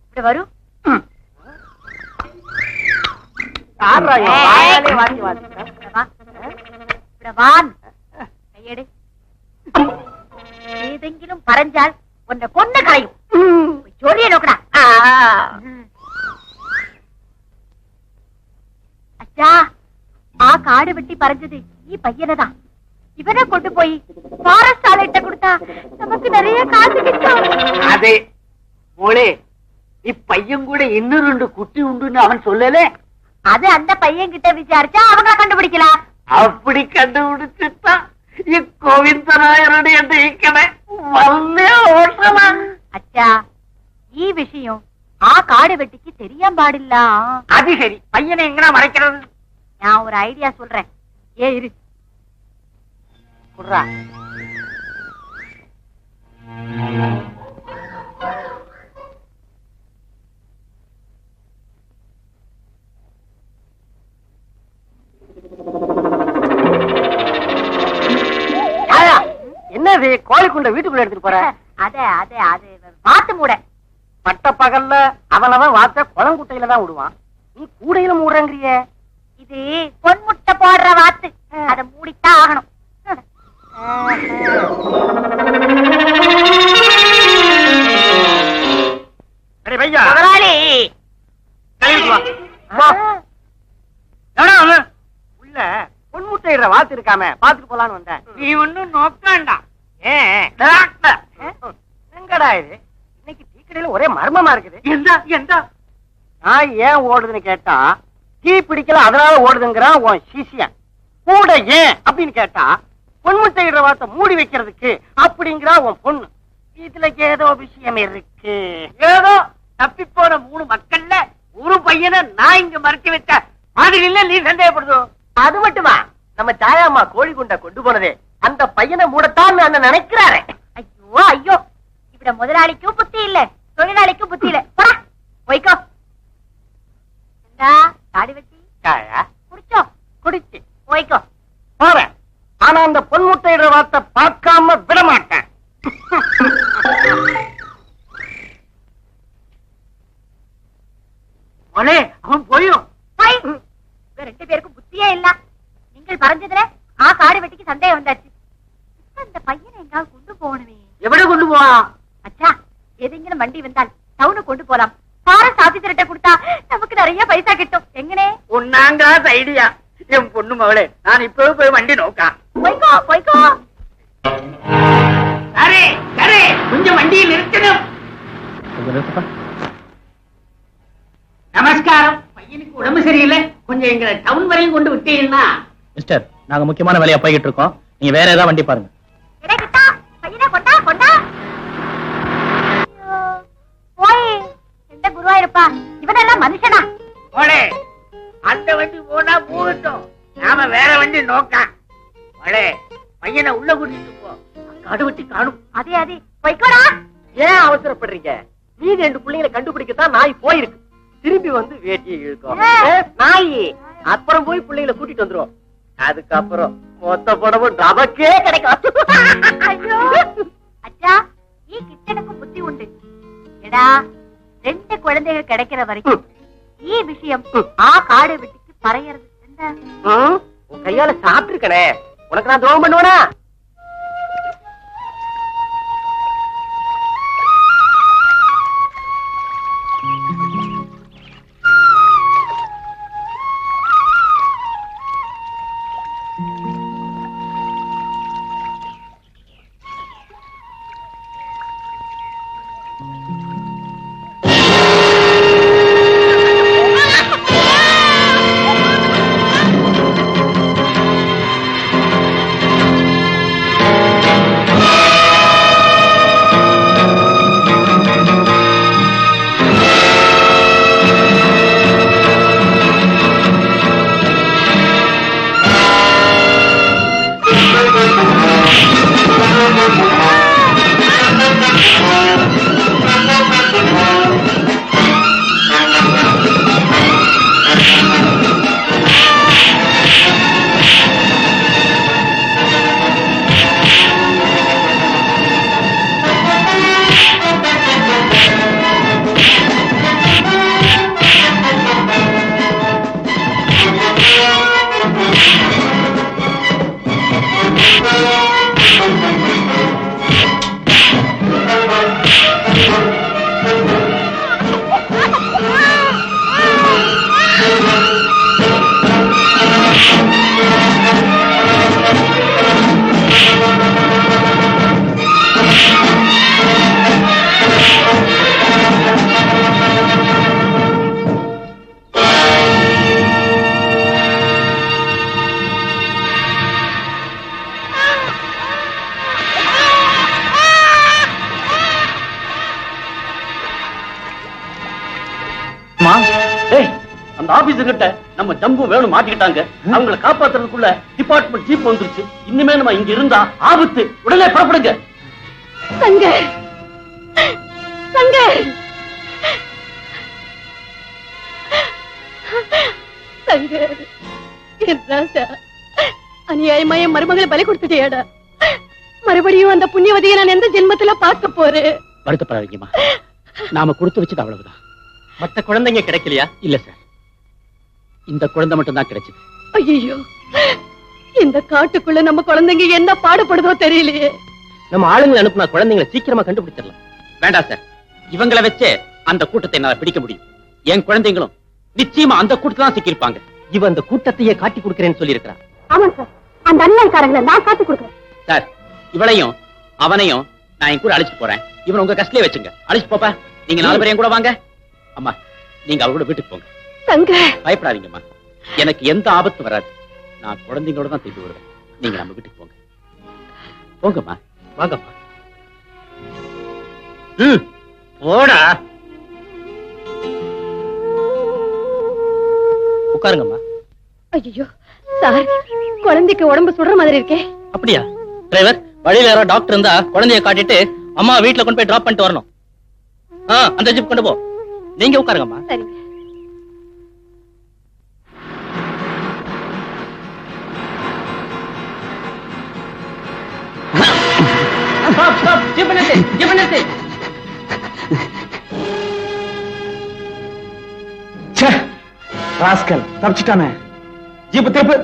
இப்படி வரும். ஏதெങ്കിലും பறஞ்சால் உன்னை கொண்டு களையும். சொல்லிய நோக்கடா. அச்சா ஆ காடு வெட்டி பறஞ்சது நீ பையனதான். இவனை கொண்டு போய் ஃபாரஸ்ட் ஆலைட்ட கொடுத்தா நமக்கு நிறைய காசு கிட்டும். அதே மோளே, நீ பையன் கூட இன்னும் 2 குட்டி உண்டுன்னு அவன் சொல்லல. அது அந்த பையன் கிட்ட விசாரிச்சா அவங்க கண்டுபிடிக்கலாம். அப்படி கண்டுபிடிச்சுட்டான் கோவிந்தராயருடைய அச்சா ஈ விஷயம் ஆ காடு வெட்டிக்கு தெரியாம பாடில்ல. அது சரி, பையனை எங்கடா மறைக்கிறது? நான் ஒரு ஐடியா சொல்றேன். இரு குர்ரா. என்னது கோழிக்குண்ட வீட்டுக்குள்ள எடுத்துட்டு போற? அதே அதே அது வாத்து மூட. பட்ட பகல்ல அவனவன் வாத்த குளங்குட்டையில தான் விடுவான், நீ கூடையில மூடுறங்கிறிய. இது பொன்முட்டை போடுற வாத்து, அதை மூடித்தான் ஆகணும். உள்ள பொன்முட்டையிடுற வாத்து இருக்காம பாத்துட்டு போலான்னு வந்தேன். நீ ஒண்ணும் நோக்காண்டா. எங்கடா இது இன்னைக்கு டீ கடையில ஒரே மர்மமா இருக்குது. எந்த நான் ஏன் ஓடுதுன்னு கேட்டா டீ பிடிக்கல அதனால ஓடுதுங்கிறான் உன் சிஷியன். கூட ஏன் அப்படின்னு கேட்டா பொன்முட்டையிடுற வார்த்தை மூடி வைக்கிறதுக்கு அப்படிங்கிறா உன் பொண்ணு. இதுல ஏதோ விஷயம் இருக்கு. ஏதோ தப்பி போன 3 மக்கள்ல ஒரு பையனை நான் இங்க மறைச்சு வச்ச மாதிரி இல்ல நீ சந்தேகப்படுதோ? அது மட்டுமா, நம்ம தாயாமா கோழி குண்டை கொண்டு போனதே அந்த பையனை மூடத்தான் நான் நினைக்கிறாரு. ஐயோ ஐயோ, இவட முதலாளிக்கும் புத்தி இல்ல, தொழிலாளிக்கும் புத்தி இல்ல. போய்க்கோ. தாடி வெட்டி குடிச்சோம், குடிச்சு போய்க்கோ. போறேன், ஆனா அந்த பொன்முட்டையிடுற வார்த்தை பார்க்காம விட மாட்டேன். அவன் போயும் 2 பேருக்கும் புத்தியே இல்ல. நீங்கள் பறஞ்சதுல ஆ காடு வெட்டிக்கு சந்தேகம் வந்தாச்சு. இந்த பையனை எங்காவது கொண்டு போகணுமே. எവിടെ கொண்டு போவான்? அச்சா எதெങ്കിലും வண்டி வந்தால் டவுனு கொண்டு போலாம். ஃபாரஸ்ட் ஆபீசர்கிட்ட கொடுத்தா நமக்கு நிறைய பைசா கிட்டும். எங்கனே உன்னாங்காத ஐடியா. என் பொண்ணு மகளே, நான் இப்பவே போய் வண்டி நோக்கா. போய்க்கோ போய்க்கோ. சரி சரி, கொஞ்சம் வண்டியை நிறுத்தணும். நமஸ்காரம். பையனுக்கு உடம்பு சரியில்லை, கொஞ்சம் எங்களை டவுன் வரையும் கொண்டு விட்டீங்கன்னா. மிஸ்டர், நாங்க முக்கியமான வேலையா போய்கிட்டு இருக்கோம், நீங்க வேற ஏதாவது வண்டி பாருங்க. பையனை கொண்டா கொண்டா. போய் எந்த குருவாயிருப்பா, இவனெல்லாம் மனுஷனா? போடே, அந்த வண்டி போனா போகட்டும், நாம வேற வண்டி நோக்கா. போடே, பையனை உள்ள கூட்டிட்டு போ, கடுவட்டி காணும். அதே அதே போய்க்கோடா. ஏன் அவசரப்படுறீங்க? மீதி 2 பிள்ளைங்களை கண்டுபிடிக்கத்தான் நாய் போயிருக்கு. திரும்பி வந்து வேட்டியை இழுக்கும் நாய். அப்புறம் போய் பிள்ளைகளை கூட்டிட்டு வந்துரும். அதுக்கப்புறம் மொத்த படமும் நமக்கே கிடைக்கும். ஐயோ அச்சா, நீ கிட்டனுக்கும் புத்தி உண்டு. எடா 2 குழந்தைகள் கிடைக்கிற வரைக்கும் ஈ விஷயம் ஆ காடு வெட்டிக்கு பறையறது என்ன? உன் கையால சாப்பிட்டுருக்கனே, உனக்கு நான் துரோகம் பண்ணுவேனா? என்னம்மா? அந்த ஆபீசர் கிட்ட நம்ம ஜம்பு வேணும் மாட்டிக்கிட்டாங்க. அவங்களை காப்பாத்துறதுக்குள்ள டிபார்ட்மெண்ட் ஜீப் வந்துருச்சு. இனிமே நம்ம இங்க இருந்தா ஆபத்து. உடனே புறப்படுங்க. சங்கர், சங்கர், சங்கர், என் ராசா, அநியாயமா என் மருமகளை பலி கொடுத்துட்டியாடா. மறுபடியும் அந்த புண்ணியவதியை நான் எந்த ஜென்மத்துல பார்க்க போறேன்? வருத்தப்படாதீங்கம்மா, நாம கொடுத்து வச்சது அவ்வளவுதான். மத்த குழந்தைங்க கிடைக்கலையா? இல்ல சார், இந்த குழந்தை மட்டும் தான் கிடைச்சது. ஐயோ, இந்த காட்டுக்குள்ள நம்ம குழந்தைங்க என்ன பாடுபடுதோ தெரியலையே. நம்ம ஆளுங்களை அனுப்புனா குழந்தைங்களை சீக்கிரமா கண்டுபிடிச்சிடலாம். வேண்டாம் சார், இவங்களை வச்சே அந்த கூட்டத்தை என்னால பிடிக்க முடியும். என் குழந்தைங்களும் நிச்சயமா அந்த கூட்டத்தை தான் சிக்கியிருப்பாங்க. இவ அந்த கூட்டத்தையே காட்டி கொடுக்கிறேன்னு சொல்லி இருக்கிறான். ஆமா சார், அந்த அண்ணன்காரங்களை நான் காட்டி கொடுக்குறேன். சார், இவளையும் அவனையும் நான் என் கூட அழைச்சிட்டு போறேன். இவன் உங்க கஸ்ட்லயே வச்சுங்க. அழைச்சிட்டு போப்பா. நீங்க 4 பேரையும் கூட வாங்க. அம்மா, நீங்க அவரோட வீட்டுக்கு போங்க. பயப்படாதீங்கம்மா, எனக்கு எந்த ஆபத்து வராது. நான் குழந்தைங்களோட தான் திரும்பி வருவேன். நீங்க நம்ம வீட்டுக்கு போங்க. போங்கம்மா, வாங்கம்மா. போடா. உட்காருங்கம்மா. ஐயோ சார், குழந்தைக்கு உடம்பு சுடுற மாதிரி இருக்கே. அப்படியா? டிரைவர், வழியில யாரோ டாக்டர் இருந்தா குழந்தைய காட்டிட்டு அம்மா வீட்டுல கொண்டு போய் டிராப் பண்ணிட்டு வரணும். அந்த ஜிப் கொண்டு போ. நீங்க உட்காருங்கம்மா. சரி. ராஸ்கல் தப்பிச்சிட்டானே. ஜீப்பு திருப்பு.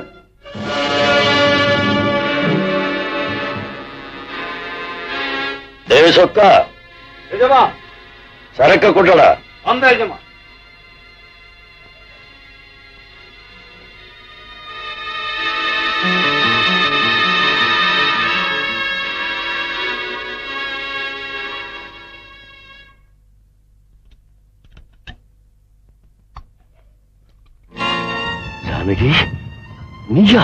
தேவி சொக்கா, சரக்க கொட்டடா. ஜானகி, நீயா?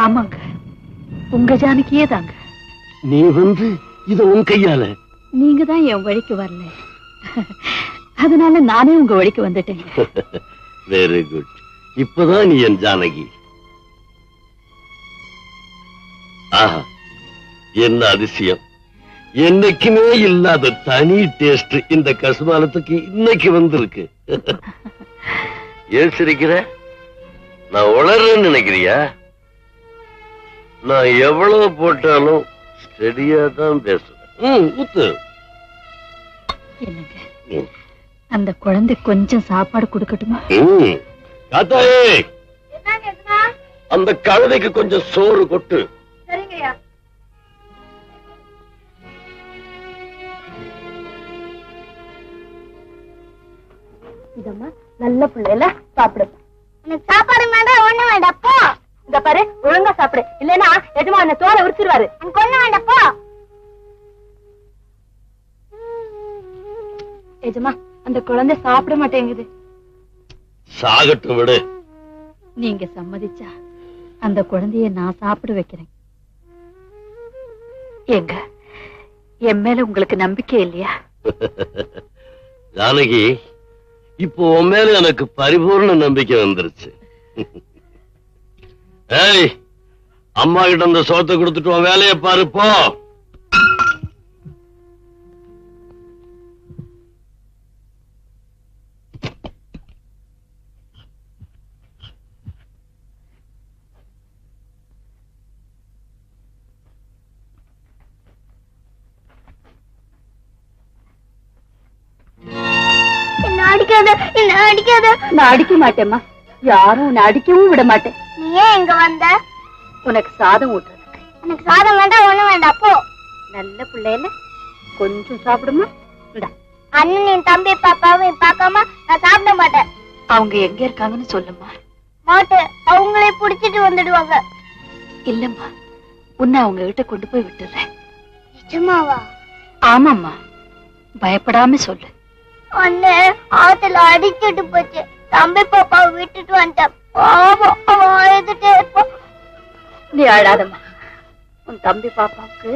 ஆமாங்க, உங்க ஜானகியே தாங்க. நீ வந்து இத உன் கையால? நீங்க தான் என் வழிக்கு வரல, அதனால நானே உங்க வழிக்கு வந்துட்டேன். Very good. இப்பதான் நீ என் ஜானகி. ஆஹா, என்ன அதிசயம்! என்னைக்குமே இல்லாத தனி டேஸ்ட் இந்த கசுமாலத்துக்கு இன்னைக்கு வந்திருக்கு. ஏன் சிரிக்கிற? நான் உளறேன்னு நினைக்கிறியா? நான் எவ்வளவு போட்டாலும் ஸ்டெடியா தான் பேசுறேன். ஊத்து. என்னங்க, அந்த குழந்தை கொஞ்சம் சாப்பாடு கொடுக்கட்டுமா? காத்தாயே, அந்த கழுதைக்கு கொஞ்சம் சோறு கொட்டு. சரிங்கய்யா. இதம்மா நல்ல பிள்ளைல சாப்பிடு. எனக்கு சாப்பாடு வேண்டாம், ஒண்ணு வேண்டாப்போ. இந்த பாரு, ஒழுங்கா சாப்பிடு, இல்லைன்னா எஜமா அந்த தோலை உரிச்சிருவாரு. எனக்கு ஒண்ணு வேண்டாப்போ. எஜமா, அந்த குழந்தை சாப்பிட மாட்டேங்குது. சாகட்டும் விடு. நீங்க சம்மதிச்சா அந்த குழந்தைய நான் சாப்பிட வைக்கிறேன். எங்க என் மேல உங்களுக்கு நம்பிக்கை இல்லையா? ஜானகி, இப்போ உன் மேல எனக்கு பரிபூர்ண நம்பிக்கை வந்துருச்சு. ஏய், அம்மா கிட்ட அந்த சோத்தை கொடுத்துட்டு உன் வேலையை பாருப்போ. நான் அடிக்க மாட்டேம்மா, யாரும் உன்னை அடிக்கவும் விட மாட்டேன். நீ ஏன் இங்க வந்த? உனக்கு சாதம் ஊட்டுறதுக்கு. எனக்கு சாதம் வேண்டாம், ஒண்ணும் வேண்டாம் அப்போ. நல்ல பிள்ளைல கொஞ்சம் சாப்பிடுமா? அண்ணன் தம்பி பாப்பாவும் பார்க்காம நான் சாப்பிட மாட்டேன். அவங்க எங்க இருக்காங்கன்னு சொல்லுமா. மாட்டேன், அவங்களே புடிச்சிட்டு வந்துடுவாங்க. இல்லம்மா, உன்னை அவங்க கிட்ட கொண்டு போய் விட்டுறேன். நிஜமாவா? ஆமாம்மா, பயப்படாம சொல்லு. அண்ணே ஆத்துல அடிச்சுட்டு போச்சு, தம்பி பாப்பாவை விட்டுட்டு வந்துட்டேன். பாவம், அவன் அழுதுட்டே இருப்பான். நீ அழாதம்மா, உன் தம்பி பாப்பாவுக்கு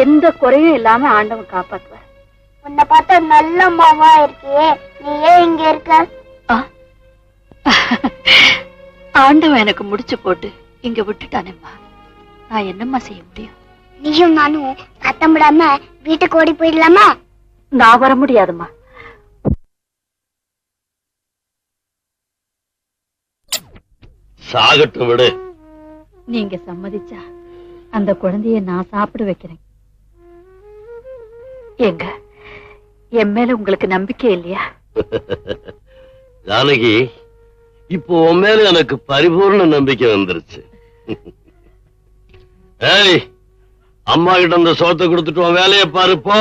எந்த குறையும் இல்லாம ஆண்டவன் காப்பாத்துவார். உன்னை பார்த்தா நல்ல மாமா இருக்கியே, நீ ஏன் இங்க இருக்க? ஆண்டவன் எனக்கு முடிச்சு போட்டு இங்க விட்டுட்டானேம்மா. நான் என்னம்மா செய்ய முடியும்? நீயும் நானும் சத்தம் விடாம வீட்டுக்கு ஓடி போயிடலாமா? நான் வர முடியாதும்மா. சாகட்டும் விடு. நீங்க சம்மதிச்சா அந்த குழந்தைய நான் சாப்பிட வைக்கிறேன். எங்க என் மேல உங்களுக்கு நம்பிக்கை இல்லையா? ஜானகி, இப்போ உன் மேல எனக்கு பரிபூர்ண நம்பிக்கை வந்துருச்சு. ஏய், அம்மா கிட்ட அந்த சோத்தை கொடுத்துட்டு உன் வேலையை பாரு போ.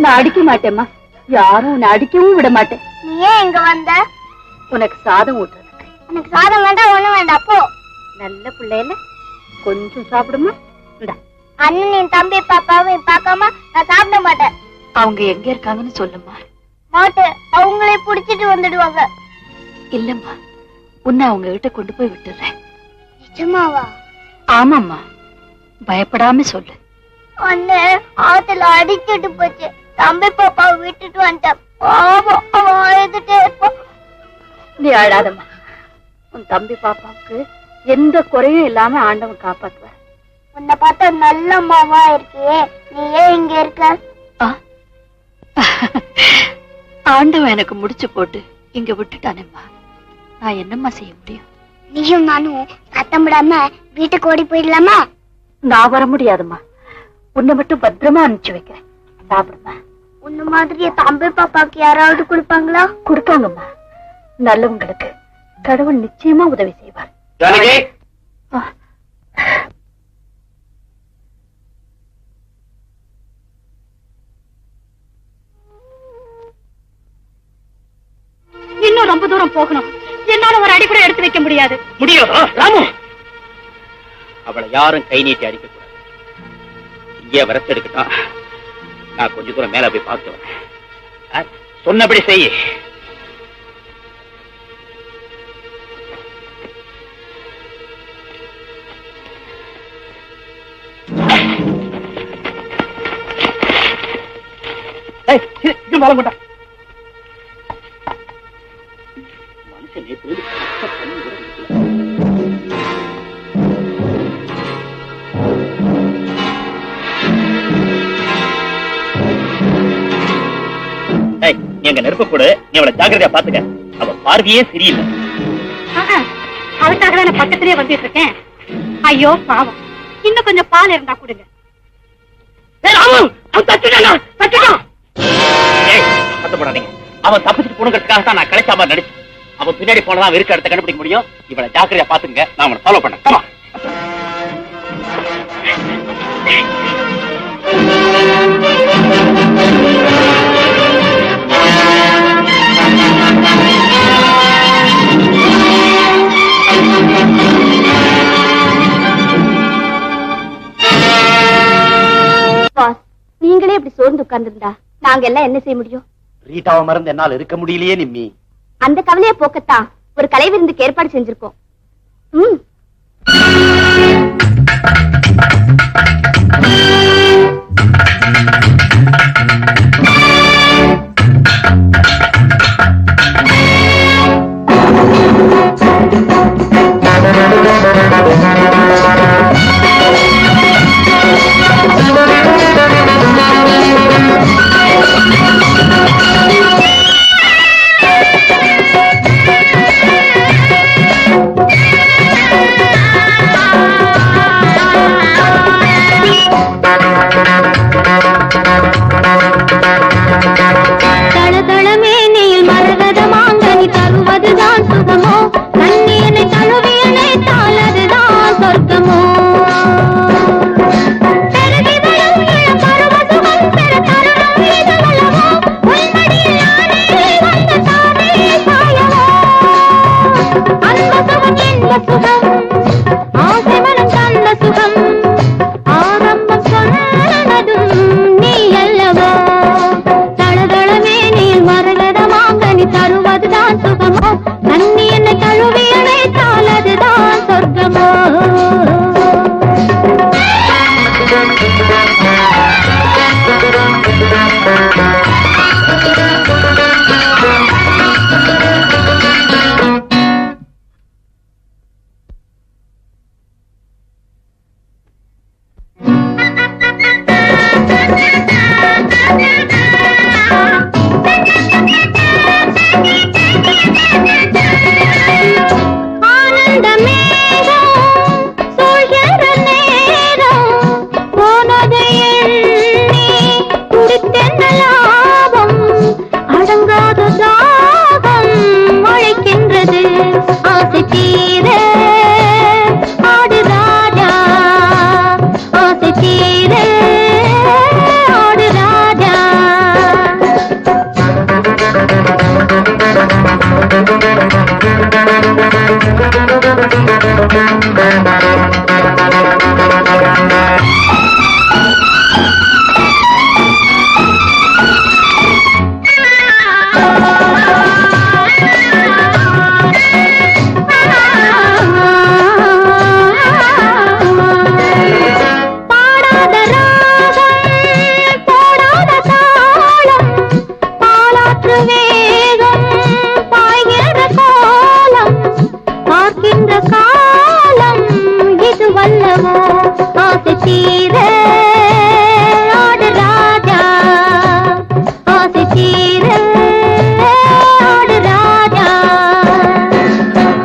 நான் அடிக்க மாட்டேம்மா. யாரும் உன்னை அடிக்கவும் விட மாட்டேன். நீ ஏன் இங்க வந்த? உனக்கு சாதம் ஊட்டுறதுக்கு. எனக்கு சாதம் வேண்டாம், ஒண்ணும் வேண்டாம். போ. நல்ல பிள்ளைல கொஞ்சம் சாப்பிடுமா? அண்ணன் தம்பி பாப்பாவும் பார்க்காம நான் சாப்பிட மாட்டேன். அவங்க எங்க இருக்காங்கன்னு சொல்லுமா. மாட்டேன், அவங்களே புடிச்சிட்டு வந்துடுவாங்க. இல்லம்மா, உன்னை அவங்க கிட்ட கொண்டு போய் விட்டுறேன். நிஜமாவா? ஆமாம்மா, பயப்படாம சொல்லு. அண்ணே ஆத்துல அடிச்சுட்டு போச்சு. தம்பி பாப்பாவை விட்டுட்டு வந்துட்டேன். பாவம், அவன் அழுதுட்டே இருப்பான். நீ அழாதம்மா. உன் தம்பி பாப்பாவுக்கு எந்த குறையும் இல்லாம ஆண்டவன் காப்பாத்துவார். உன்னை பார்த்தா நல்ல அம்மாவா இருக்கியே, நீ ஏன் இங்க இருக்க? ஆண்டவன் எனக்கு முடிச்சு போட்டு இங்க விட்டுட்டானேம்மா. நான் என்னம்மா செய்ய முடியும்? நீயும் நானும் சத்தம் விடாம வீட்டுக்கு ஓடி போயிடலாமா? நான் வர முடியாதும்மா. உன்னை மட்டும் பத்திரமா அனுப்பிச்சு வைக்கிறேன். சாப்பிடுமா. உன்ன மாதிரியே தம்பி பாப்பாக்கு யாராவது கொடுப்பாங்களா? கொடுப்பாங்கம்மா. நல்லவங்களுக்கு கடவுள் நிச்சயமா உதவி செய்வார். இன்னும் ரொம்ப தூரம் போகணும். என்னால ஒரு அடி கூட எடுத்து வைக்க முடியாது. முடியாதா ராமு? அவளை யாரும் கை நீட்டி அடிக்க கூடாது. இங்கே வரத்து எடுக்கட்டும். நான் கொஞ்சம் தூரம் மேல போய் பார்த்து வரேன். சொன்னபடி செய்ய. மனுஷன் நேற்று எங்க நெருப்பு கூட நீ அவளை ஜாக்கிரதையா பாத்துக்க. அவ பார்வையே சரியில்லை. அதுக்காக தான் பக்கத்திலே வந்துட்டு இருக்கேன். ஐயோ பாவம், இன்னும் கொஞ்சம் பால் இருந்தா கொடுங்க. கஷ்டப்படாதீங்க. அவன் தப்பிச்சுட்டு போனுங்கிறதுக்காக தான் நான் கிடைச்சாம நடிச்சு. அவன் பின்னாடி போனதான் இருக்க இடத்த கண்டுபிடிக்க முடியும். இவளை ஜாக்கிரதையா பாத்துங்க. நான் அவனை ஃபாலோ பண்ணேன். நீங்களே இப்படி சோர்ந்து உட்கார்ந்திருந்தா நாங்க எல்லாம் என்ன செய்ய முடியும்? ரீட்டாவை மறந்து என்னால் இருக்க முடியலையே நிம்மி. அந்த கவலையை போக்கத்தான் ஒரு கலை விருந்துக்கு ஏற்பாடு செஞ்சிருக்கோம். காற்று வேகம் பாய்கிற காலம் பார்க்கின்ற காலம் இது வல்லவோ ஆசை தீர ஆடு ராஜா ஆசை தீர ஆடு ராஜா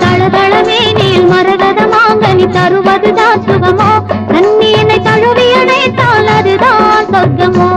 தளதளமே நீல் மரகத மாங்கனி தருவதுதான் சுகமோ நன்னியனை தழுவியடைத்தால் அதுதான் சொர்க்கமோ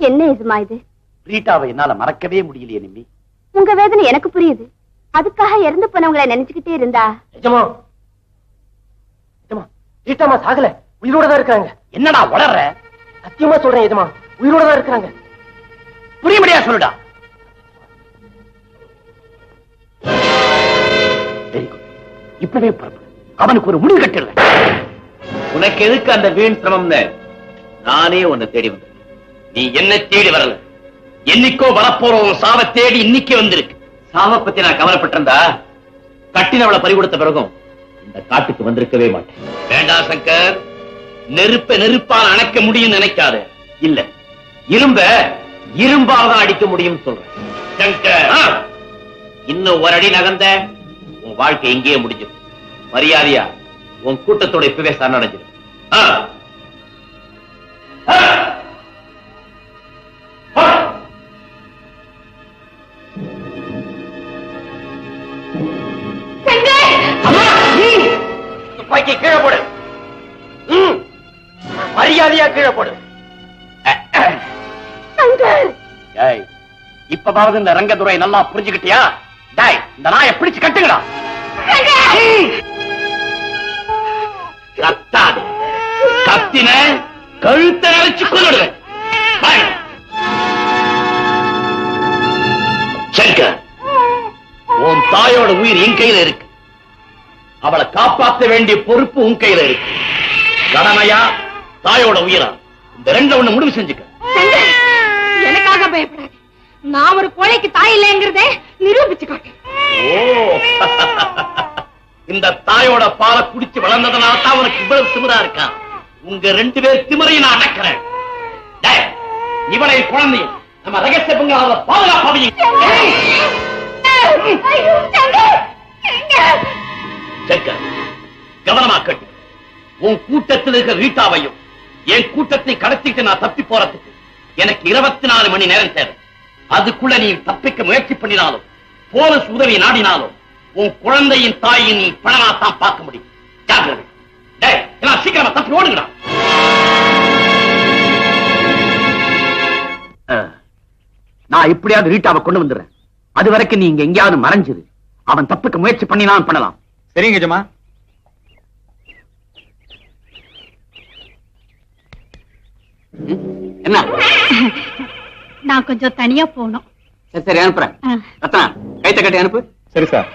என்ன இதுமா இது? ரீட்டாவை என்னால மறக்கவே முடியலையே நிம்மி. உங்க வேதனை எனக்கு புரியுது. அதுக்காக இறந்து போனவங்களை நினைச்சுக்கிட்டே இருந்தா ரீட்டாமா சாகல, உயிரோட தான் இருக்காங்க. என்னடா உளற? சத்தியமா சொல்றேன் எஜமா, உயிரோட தான் இருக்காங்க. புரிய முடியா சொல்லுடா. இப்பவே புறப்படு, அவனுக்கு ஒரு முடிவு கட்டிடுறேன். உனக்கு எதுக்கு அந்த வீண் சிரமம்னு நானே உன்னை தேடி வந்தேன். நீ என்ன தேடி வரல, என்னைக்கோ வரப்போறோம் சாவ தேடி இன்னைக்கு வந்திருக்கு. சாவ பத்தி நான் கவலைப்பட்டிருந்தா கட்டினவளை பறிகொடுத்த பிறகும் இந்த காட்டுக்கு வந்திருக்கவே மாட்டேன். வேண்டாம் சங்கர், நெருப்ப நெருப்பால் அணைக்க முடியும் நினைக்காத. இல்ல, இரும்ப இரும்பால்தான் அடிக்க முடியும் சொல்றேன். சங்கர், இன்னும் ஒரு அடி நகர்ந்த உன் வாழ்க்கை எங்கேயே முடிஞ்சிடும். மரியாதையா உன் கூட்டத்தோட இப்பவே சரணடைஞ்சிடும். துப்பாக்கி கீழே போடு, மரியாதையா கீழே போடு. இப்பவாவது இந்த ரங்கதுரை நல்லா புரிஞ்சுக்கிட்டியா? டாய், இந்த நாயை பிடிச்சு கட்டுங்கடா. கத்தாது, கத்தின கழுத்தை அரைச்சு கொள்ளுடுவேன். சங்கர், உன் தாயோட உயிர் என் கையில இருக்கு. அவளை காப்பாற்ற வேண்டிய பொறுப்பு உன் கையில இருக்கு. கடமையா தாயோட உயிரா, இந்த ரெண்ட ஒண்ணு முடிவு செஞ்சுக்க. எனக்காக பயப்படாது, நான் ஒரு கோழைக்கு தாய் இல்லைங்கிறதே நிரூபிச்சு காட்டேன். ஓ, இந்த தாயோட பாலை குடிச்சு வளர்ந்ததுனால தான் உனக்கு இவ்வளவு திமிரா இருக்கா. உங்க ரெண்டு பேர் திமிரையும் நான் அடக்கிறேன். இவனை குழந்தையும் நம்ம ரகசிய பங்களாவை பாதுகாப்பாவையும் கவனமா கட்டு. உன் கூட்டத்தில் இருக்கிற ரீட்டாவையும் என் கூட்டத்தை கடத்திட்டு நான் தப்பி போறதுக்கு எனக்கு 24 மணி நேரம் தேவை. அதுக்குள்ள நீ தப்பிக்க முயற்சி பண்ணினாலும் போலீஸ் உதவி நாடினாலும் உன் குழந்தையின் தாயை நீ பணமாத்தான் பார்க்க முடியும். ஜாக்கிரதை. சீக்கிரமா தப்பி ஓடுங்கடா. நான் இப்படியாவது ரீட்டாவை கொண்டு வந்துடுறேன். அது வரைக்கும் நீங்க எங்கேயாவது மறைஞ்சிரு. அவன் தப்புக்கு முயற்சி பண்ணினான் பண்ணலாம். சரிங்க ஜமா. என்ன? நான் கொஞ்சம் தனியா போனோம். சரி சரி, அனுப்புறேன். ரத்னா, கைத்த கட்டி அனுப்பு. சரி sir.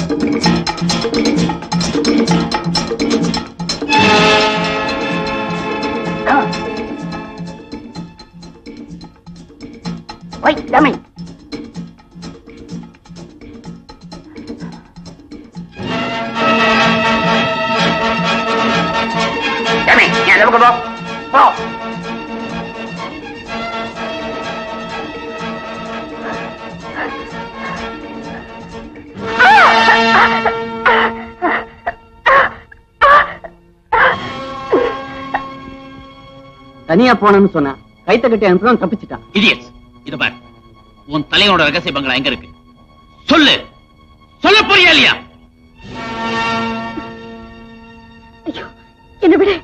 Wait, dummy. Dummy, yeah, look at Go. தனியா போனன்னு சொன்னா கைத்த கட்டி அனுப்பலாம் தப்பிச்சுட்டான். இடியட்ஸ், இத பாரு, உன் தலைவனோட ரகசிய பங்களா எங்க இருக்கு? சொல்லு, சொல்ல போறியா இல்லையா? ஐயோ, என்ன விடு,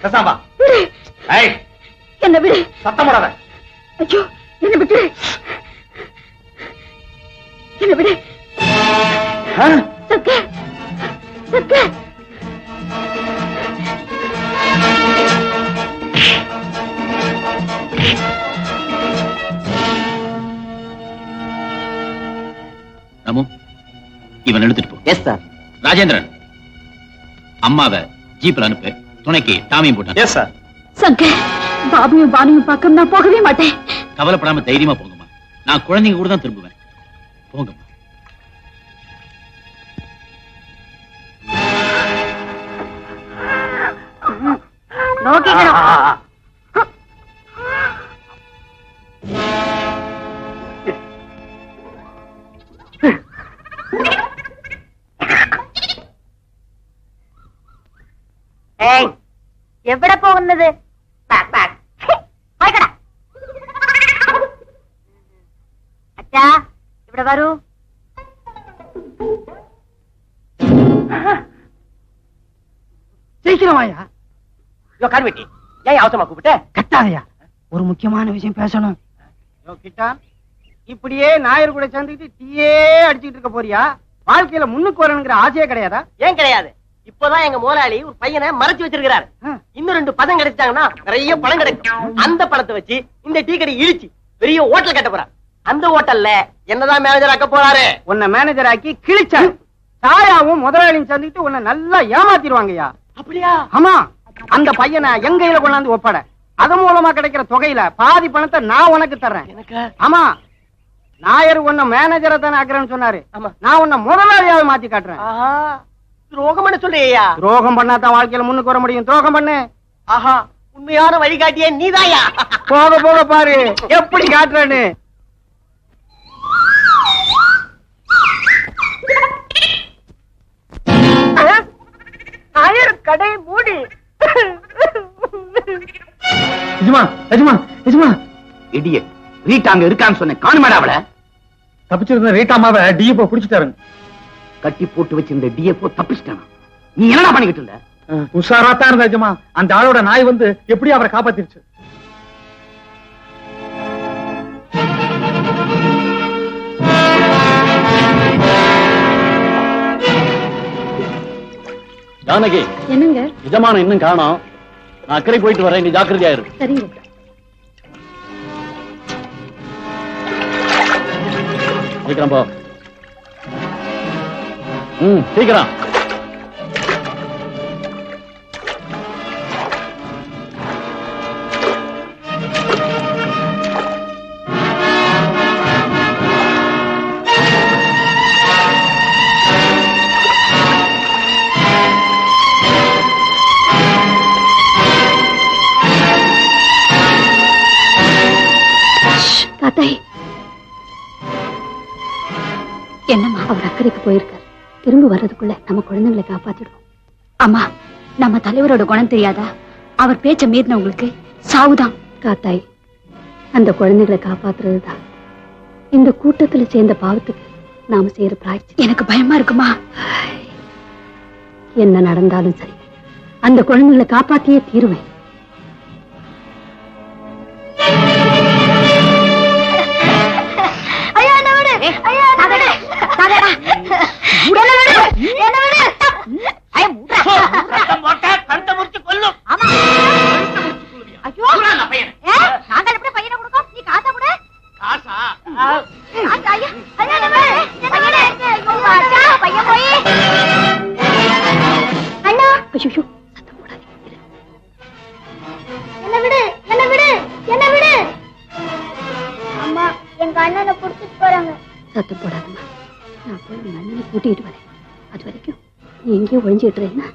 கசாம்பா, என்ன விடு, சத்தம் போடாத. ஐயோ, என்ன விடு, என்ன விடு. சக்க சக்க ராமு, இவன் எடுத்துட்டு போ. Yes sir. ராஜேந்திரன், அம்மாவை ஜீப்ல அனுப்பு, துணைக்கு டாமியும் போட்டு. Yes sir. சங்கர், பாபுவும் பானுவும் பார்க்க நான் போகவே மாட்டேன். கவலைப்படாம தைரியமா போங்கம்மா, நான் குழந்தைங்க கூட தான் திரும்புவேன். போங்கம்மா. நோக்கிக்கணும். എവിടെ പോകുന്നത്? അച്ഛാ, ഇവിടെ വരൂ. சீக்கிரமாயா. கருவெட்டி, ஏன் அவசரமா கூப்பிட்ட? கட்டாதையா, ஒரு முக்கியமான விஷயம் பேசணும். கிட்டான், இப்படியே நாயர் கூட சேர்ந்துக்கிட்டு தீயே அடிச்சுட்டு இருக்க போறியா? வாழ்க்கையில முன்னுக்கு வரணுங்கிற ஆசையே கிடையாதா? ஏன் கிடையாது? இப்பதான் எங்க முதலாளி ஒரு பையனை மறைச்சு வச்சிருக்கிறாரு. இன்னும் 2 பதம் கிடைச்சாங்கன்னா நிறைய பணம் கிடைக்கும். அந்த பணத்தை வச்சு இந்த டீ கடை இழிச்சு பெரிய ஹோட்டல் கட்ட போறாரு. அந்த ஹோட்டல்ல என்னதான் மேனேஜர் ஆக்க போறாரு. உன்னை மேனேஜர் ஆக்கி கிழிச்சாரு. சாயாவும் முதலாளியும் சேர்ந்துட்டு உன்னை நல்லா ஏமாத்திடுவாங்கய்யா. அப்படியா? ஆமா, அந்த பையனை எங்க கையில கொண்டாந்து ஒப்பட. அது மூலமா கிடைக்கிற தொகையில பாதி பணத்தை நான் உனக்கு தர்றேன். ஆமா, நாயர் உன்னை மேனேஜரை தானே ஆக்குறேன்னு சொன்னாரு. நான் உன்னை முதலாளியாவை மாத்தி காட்டுறேன். துரோகம் பண்ண சொல்றியா? துரோகம் பண்ணாதான் வாழ்க்கையில முன்னுக்கு வர முடியும். துரோகம் பண்ணு. ஆஹா, உண்மையான வழிகாட்டியே நீதாயா? போக போக பாரு எப்படி காட்டுறேன்னு. நாயர் கடை மூடி. நிஜமா நிஜமா நிஜமா? இடியட், ரீட்டா அங்க இருக்கான்னு சொன்னேன், காணுமாடா அவளை? தப்பிச்சிருந்த ரீட்டாமாவை டிஎப்ஓ புடிச்சிட்டாருங்க. கட்டி போட்டு வச்சிருந்த டிஎப்ஓ தப்பிச்சிட்டானா? நீ என்னடா பண்ணிக்கிட்டு இருந்த? உஷாராத்தான் இருந்த நிஜமா. அந்த ஆளோட நாய் வந்து எப்படி அவரை காப்பாத்திருச்சு. ஜானகி, என்னங்க? நிஜமான இன்னும் காணோம். நான் அக்கறை போயிட்டு வரேன், நீ ஜாக்கிரதையா இரு. சரிங்க. சீக்கிரம் போ. சீக்கிரம். தாத்தாய், என்னம்மா, அவர் அக்கறைக்கு போயிருக்காரு. திரும்ப வர்றதுக்குள்ள நம்ம குழந்தைங்களை காப்பாத்திடுவோம். அம்மா, நம்ம தலைவரோட குணம் தெரியாதா? அவர் பேச்ச மீறினவங்களுக்கு சாவுதான். தாத்தாய், அந்த குழந்தைகளை காப்பாத்துறதுதான் இந்த கூட்டத்துல சேர்ந்த பாவத்துக்கு நாம செய்யற பிராய்ச்சி. எனக்கு பயமா இருக்குமா? என்ன நடந்தாலும் சரி, அந்த குழந்தைகளை காப்பாத்தியே தீருவேன். அம்மா எங்க அண்ணனை புடிச்சிட்டு போறாங்க. சத்தம் போடாதம்மா, நான் போய் உங்க அண்ணனை கூட்டிட்டு வரேன். அது வரைக்கும் நீ எங்கேயோ ஒழிஞ்சிட்டு இருந்தா.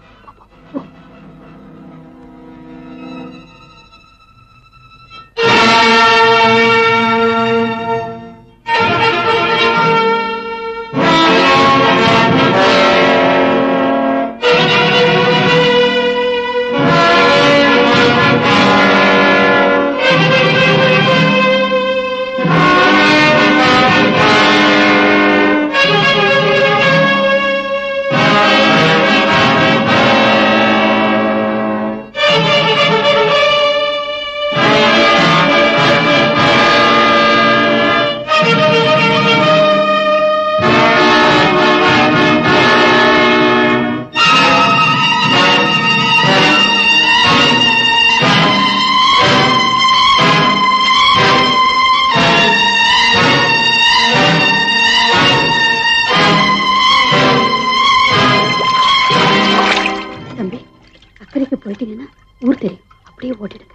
போயிட்டீங்கன்னா ஊர் தெரியும், அப்படியே ஓட்டிடுங்க.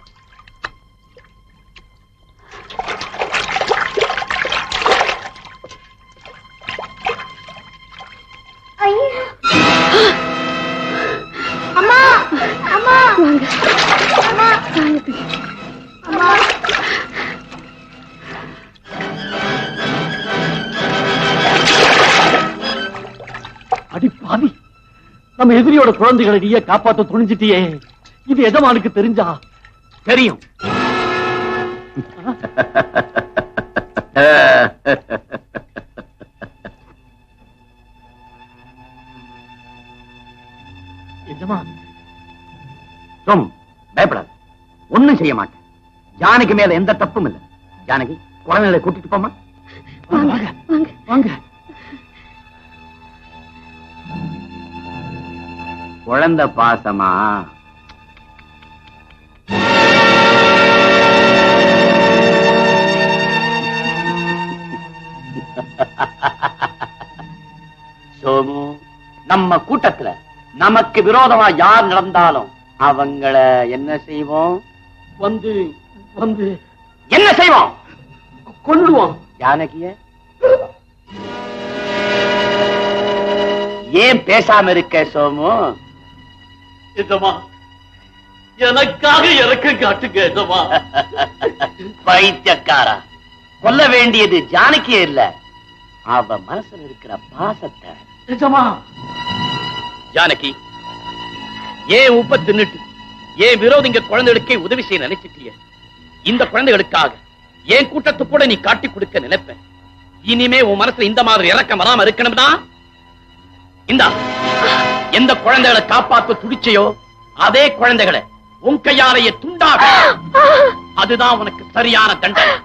அம்மா அம்மா வாங்க அம்மா அம்மா அடி பாவி, நம்ம எதிரியோட குழந்தைகளை நீயே காப்பாற்ற துணிஞ்சிட்டியே. இது எஜமானுக்கு தெரிஞ்சா? தெரியும். எஜமான் சோமு, பயப்படாது, ஒண்ணும் செய்ய மாட்டேன். ஜானகி மேல எந்த தப்பும் இல்லை. ஜானகி, குழந்தைகளை கூட்டிட்டு போமா. வாங்க வாங்க வாங்க. குழந்தை பாசமா? சோமு, நம்ம கூட்டத்துல நமக்கு விரோதமா யார் நடந்தாலும் அவங்கள என்ன செய்வோம்? வந்து வந்து என்ன செய்வோம்? கொல்லுவோம். ஜானகிய ஏன் பேசாம இருக்க சோமு? எஜமா, எனக்காக இறக்கம் காட்டுங்க எஜமா. பைத்தியக்காரா, கொல்ல வேண்டியது ஜானகியே இல்ல, அவ மனசுல இருக்கிற பாசத்தை. எஜமா, ஜானகி, ஏன் உப்ப தின்னுட்டு ஏன் விரோதிங்க குழந்தைகளுக்கே உதவி செய்ய நினைச்சிட்டிய? இந்த குழந்தைகளுக்காக ஏன் கூட்டத்து கூட நீ காட்டி கொடுக்க நினைப்ப. இனிமே உன் மனசுல இந்த மாதிரி இறக்கம் வராம இருக்கணும்னா இந்த எந்த குழந்தைகளை காப்பாற்ற துடிச்சையோ அதே குழந்தைகளை உன் கையாலேயே துண்டாக. அதுதான் உனக்கு சரியான தண்டனை.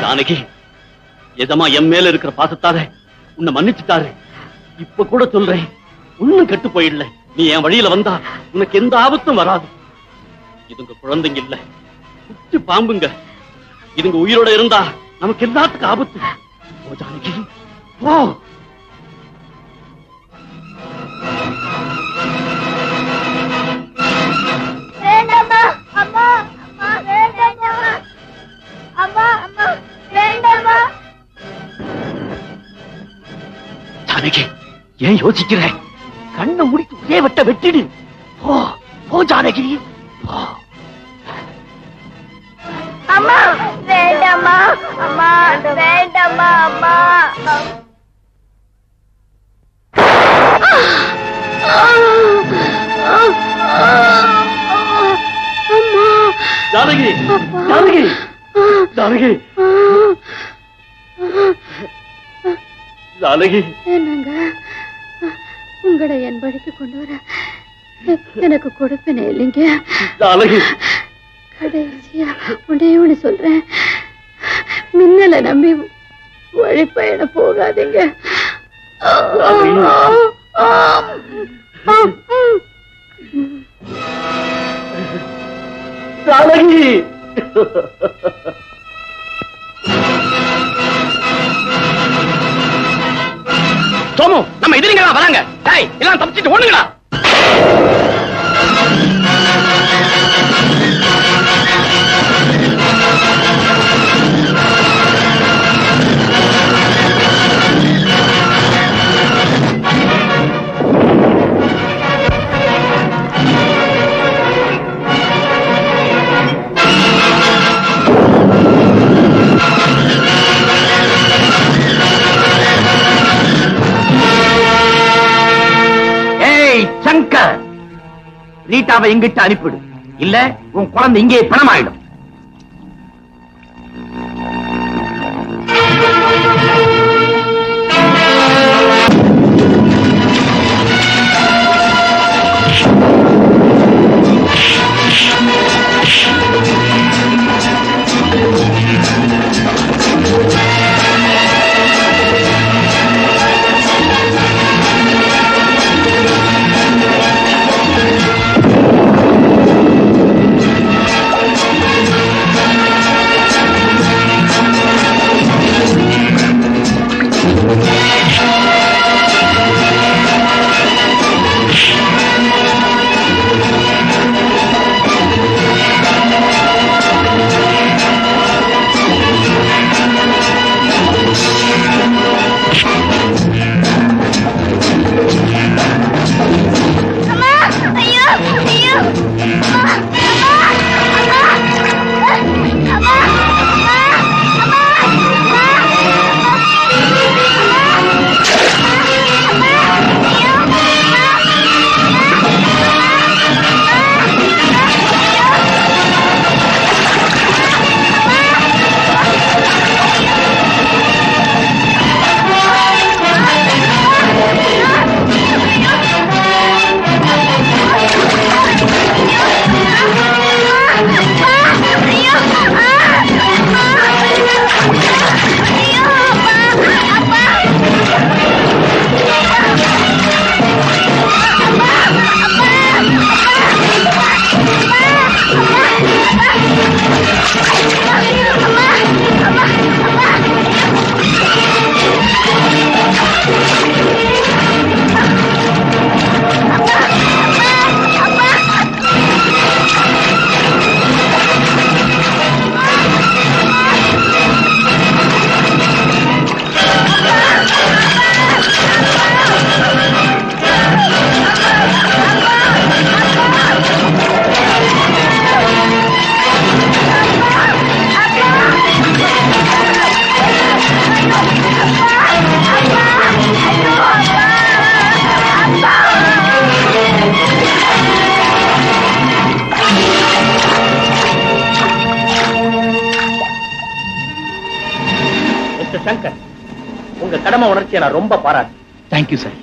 ஜானகி, எஜமா என் மேல இருக்கிற பாசத்தால உன்னை மன்னிச்சுட்டாரு. இப்ப கூட சொல்றேன், ஒண்ணும் கெட்டு போயிடல. நீ என் வழியில வந்தா உனக்கு எந்த ஆபத்தும் வராது. இதுங்க குழந்தைங்க இல்ல, குட்டி பாம்புங்க. இதுங்க உயிரோட இருந்தா நமக்கு எல்லாத்துக்கும் ஆபத்து. ஓ ஜானகி, ஓ. வேண்டாமா அம்மா, அம்மா வேண்டாமா அம்மா, அம்மா வேண்டாமா. ஜானகி, ஏன் யோசிக்கிற? கண்ணை முடித்து ஒரே வட்ட வெட்டிடு. ஓ ஓ ஜானகி, ஓ. அம்மா வேண்டாமா, அம்மா வேண்டாமா, அம்மா. ஜானகி, ஜானகி, ஜானகி, ஜானகி. என்னங்க, உங்களை என் வழிக்கு கொண்டு வர எனக்கு கொடுப்பேனே இல்லைங்க. ஜானகி, கடைசியா ஒன்னே ஒண்ணு சொல்றேன். மின்னலை நம்பி வழிப்பயணம் போகாதீங்க. ஜானகி, சோமு, நம்ம எதிரிங்களா வராங்க. எல்லாம் தப்பிச்சிட்டு ஓடுங்களா. சங்கர், ரீட்டாவை எங்கிட்ட அனுப்பிடு, இல்ல உன் குழந்தை இங்கே பணமாயிடும். சங்கர், உங்க கடமை உணர்ச்சியை நான் ரொம்ப பாராட்டு. Thank you sir.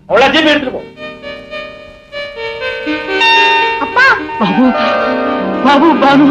அவ்வளவு ஜீப் எடுத்துட்டு போ. அப்பா, பாபு, பாபு, பானு.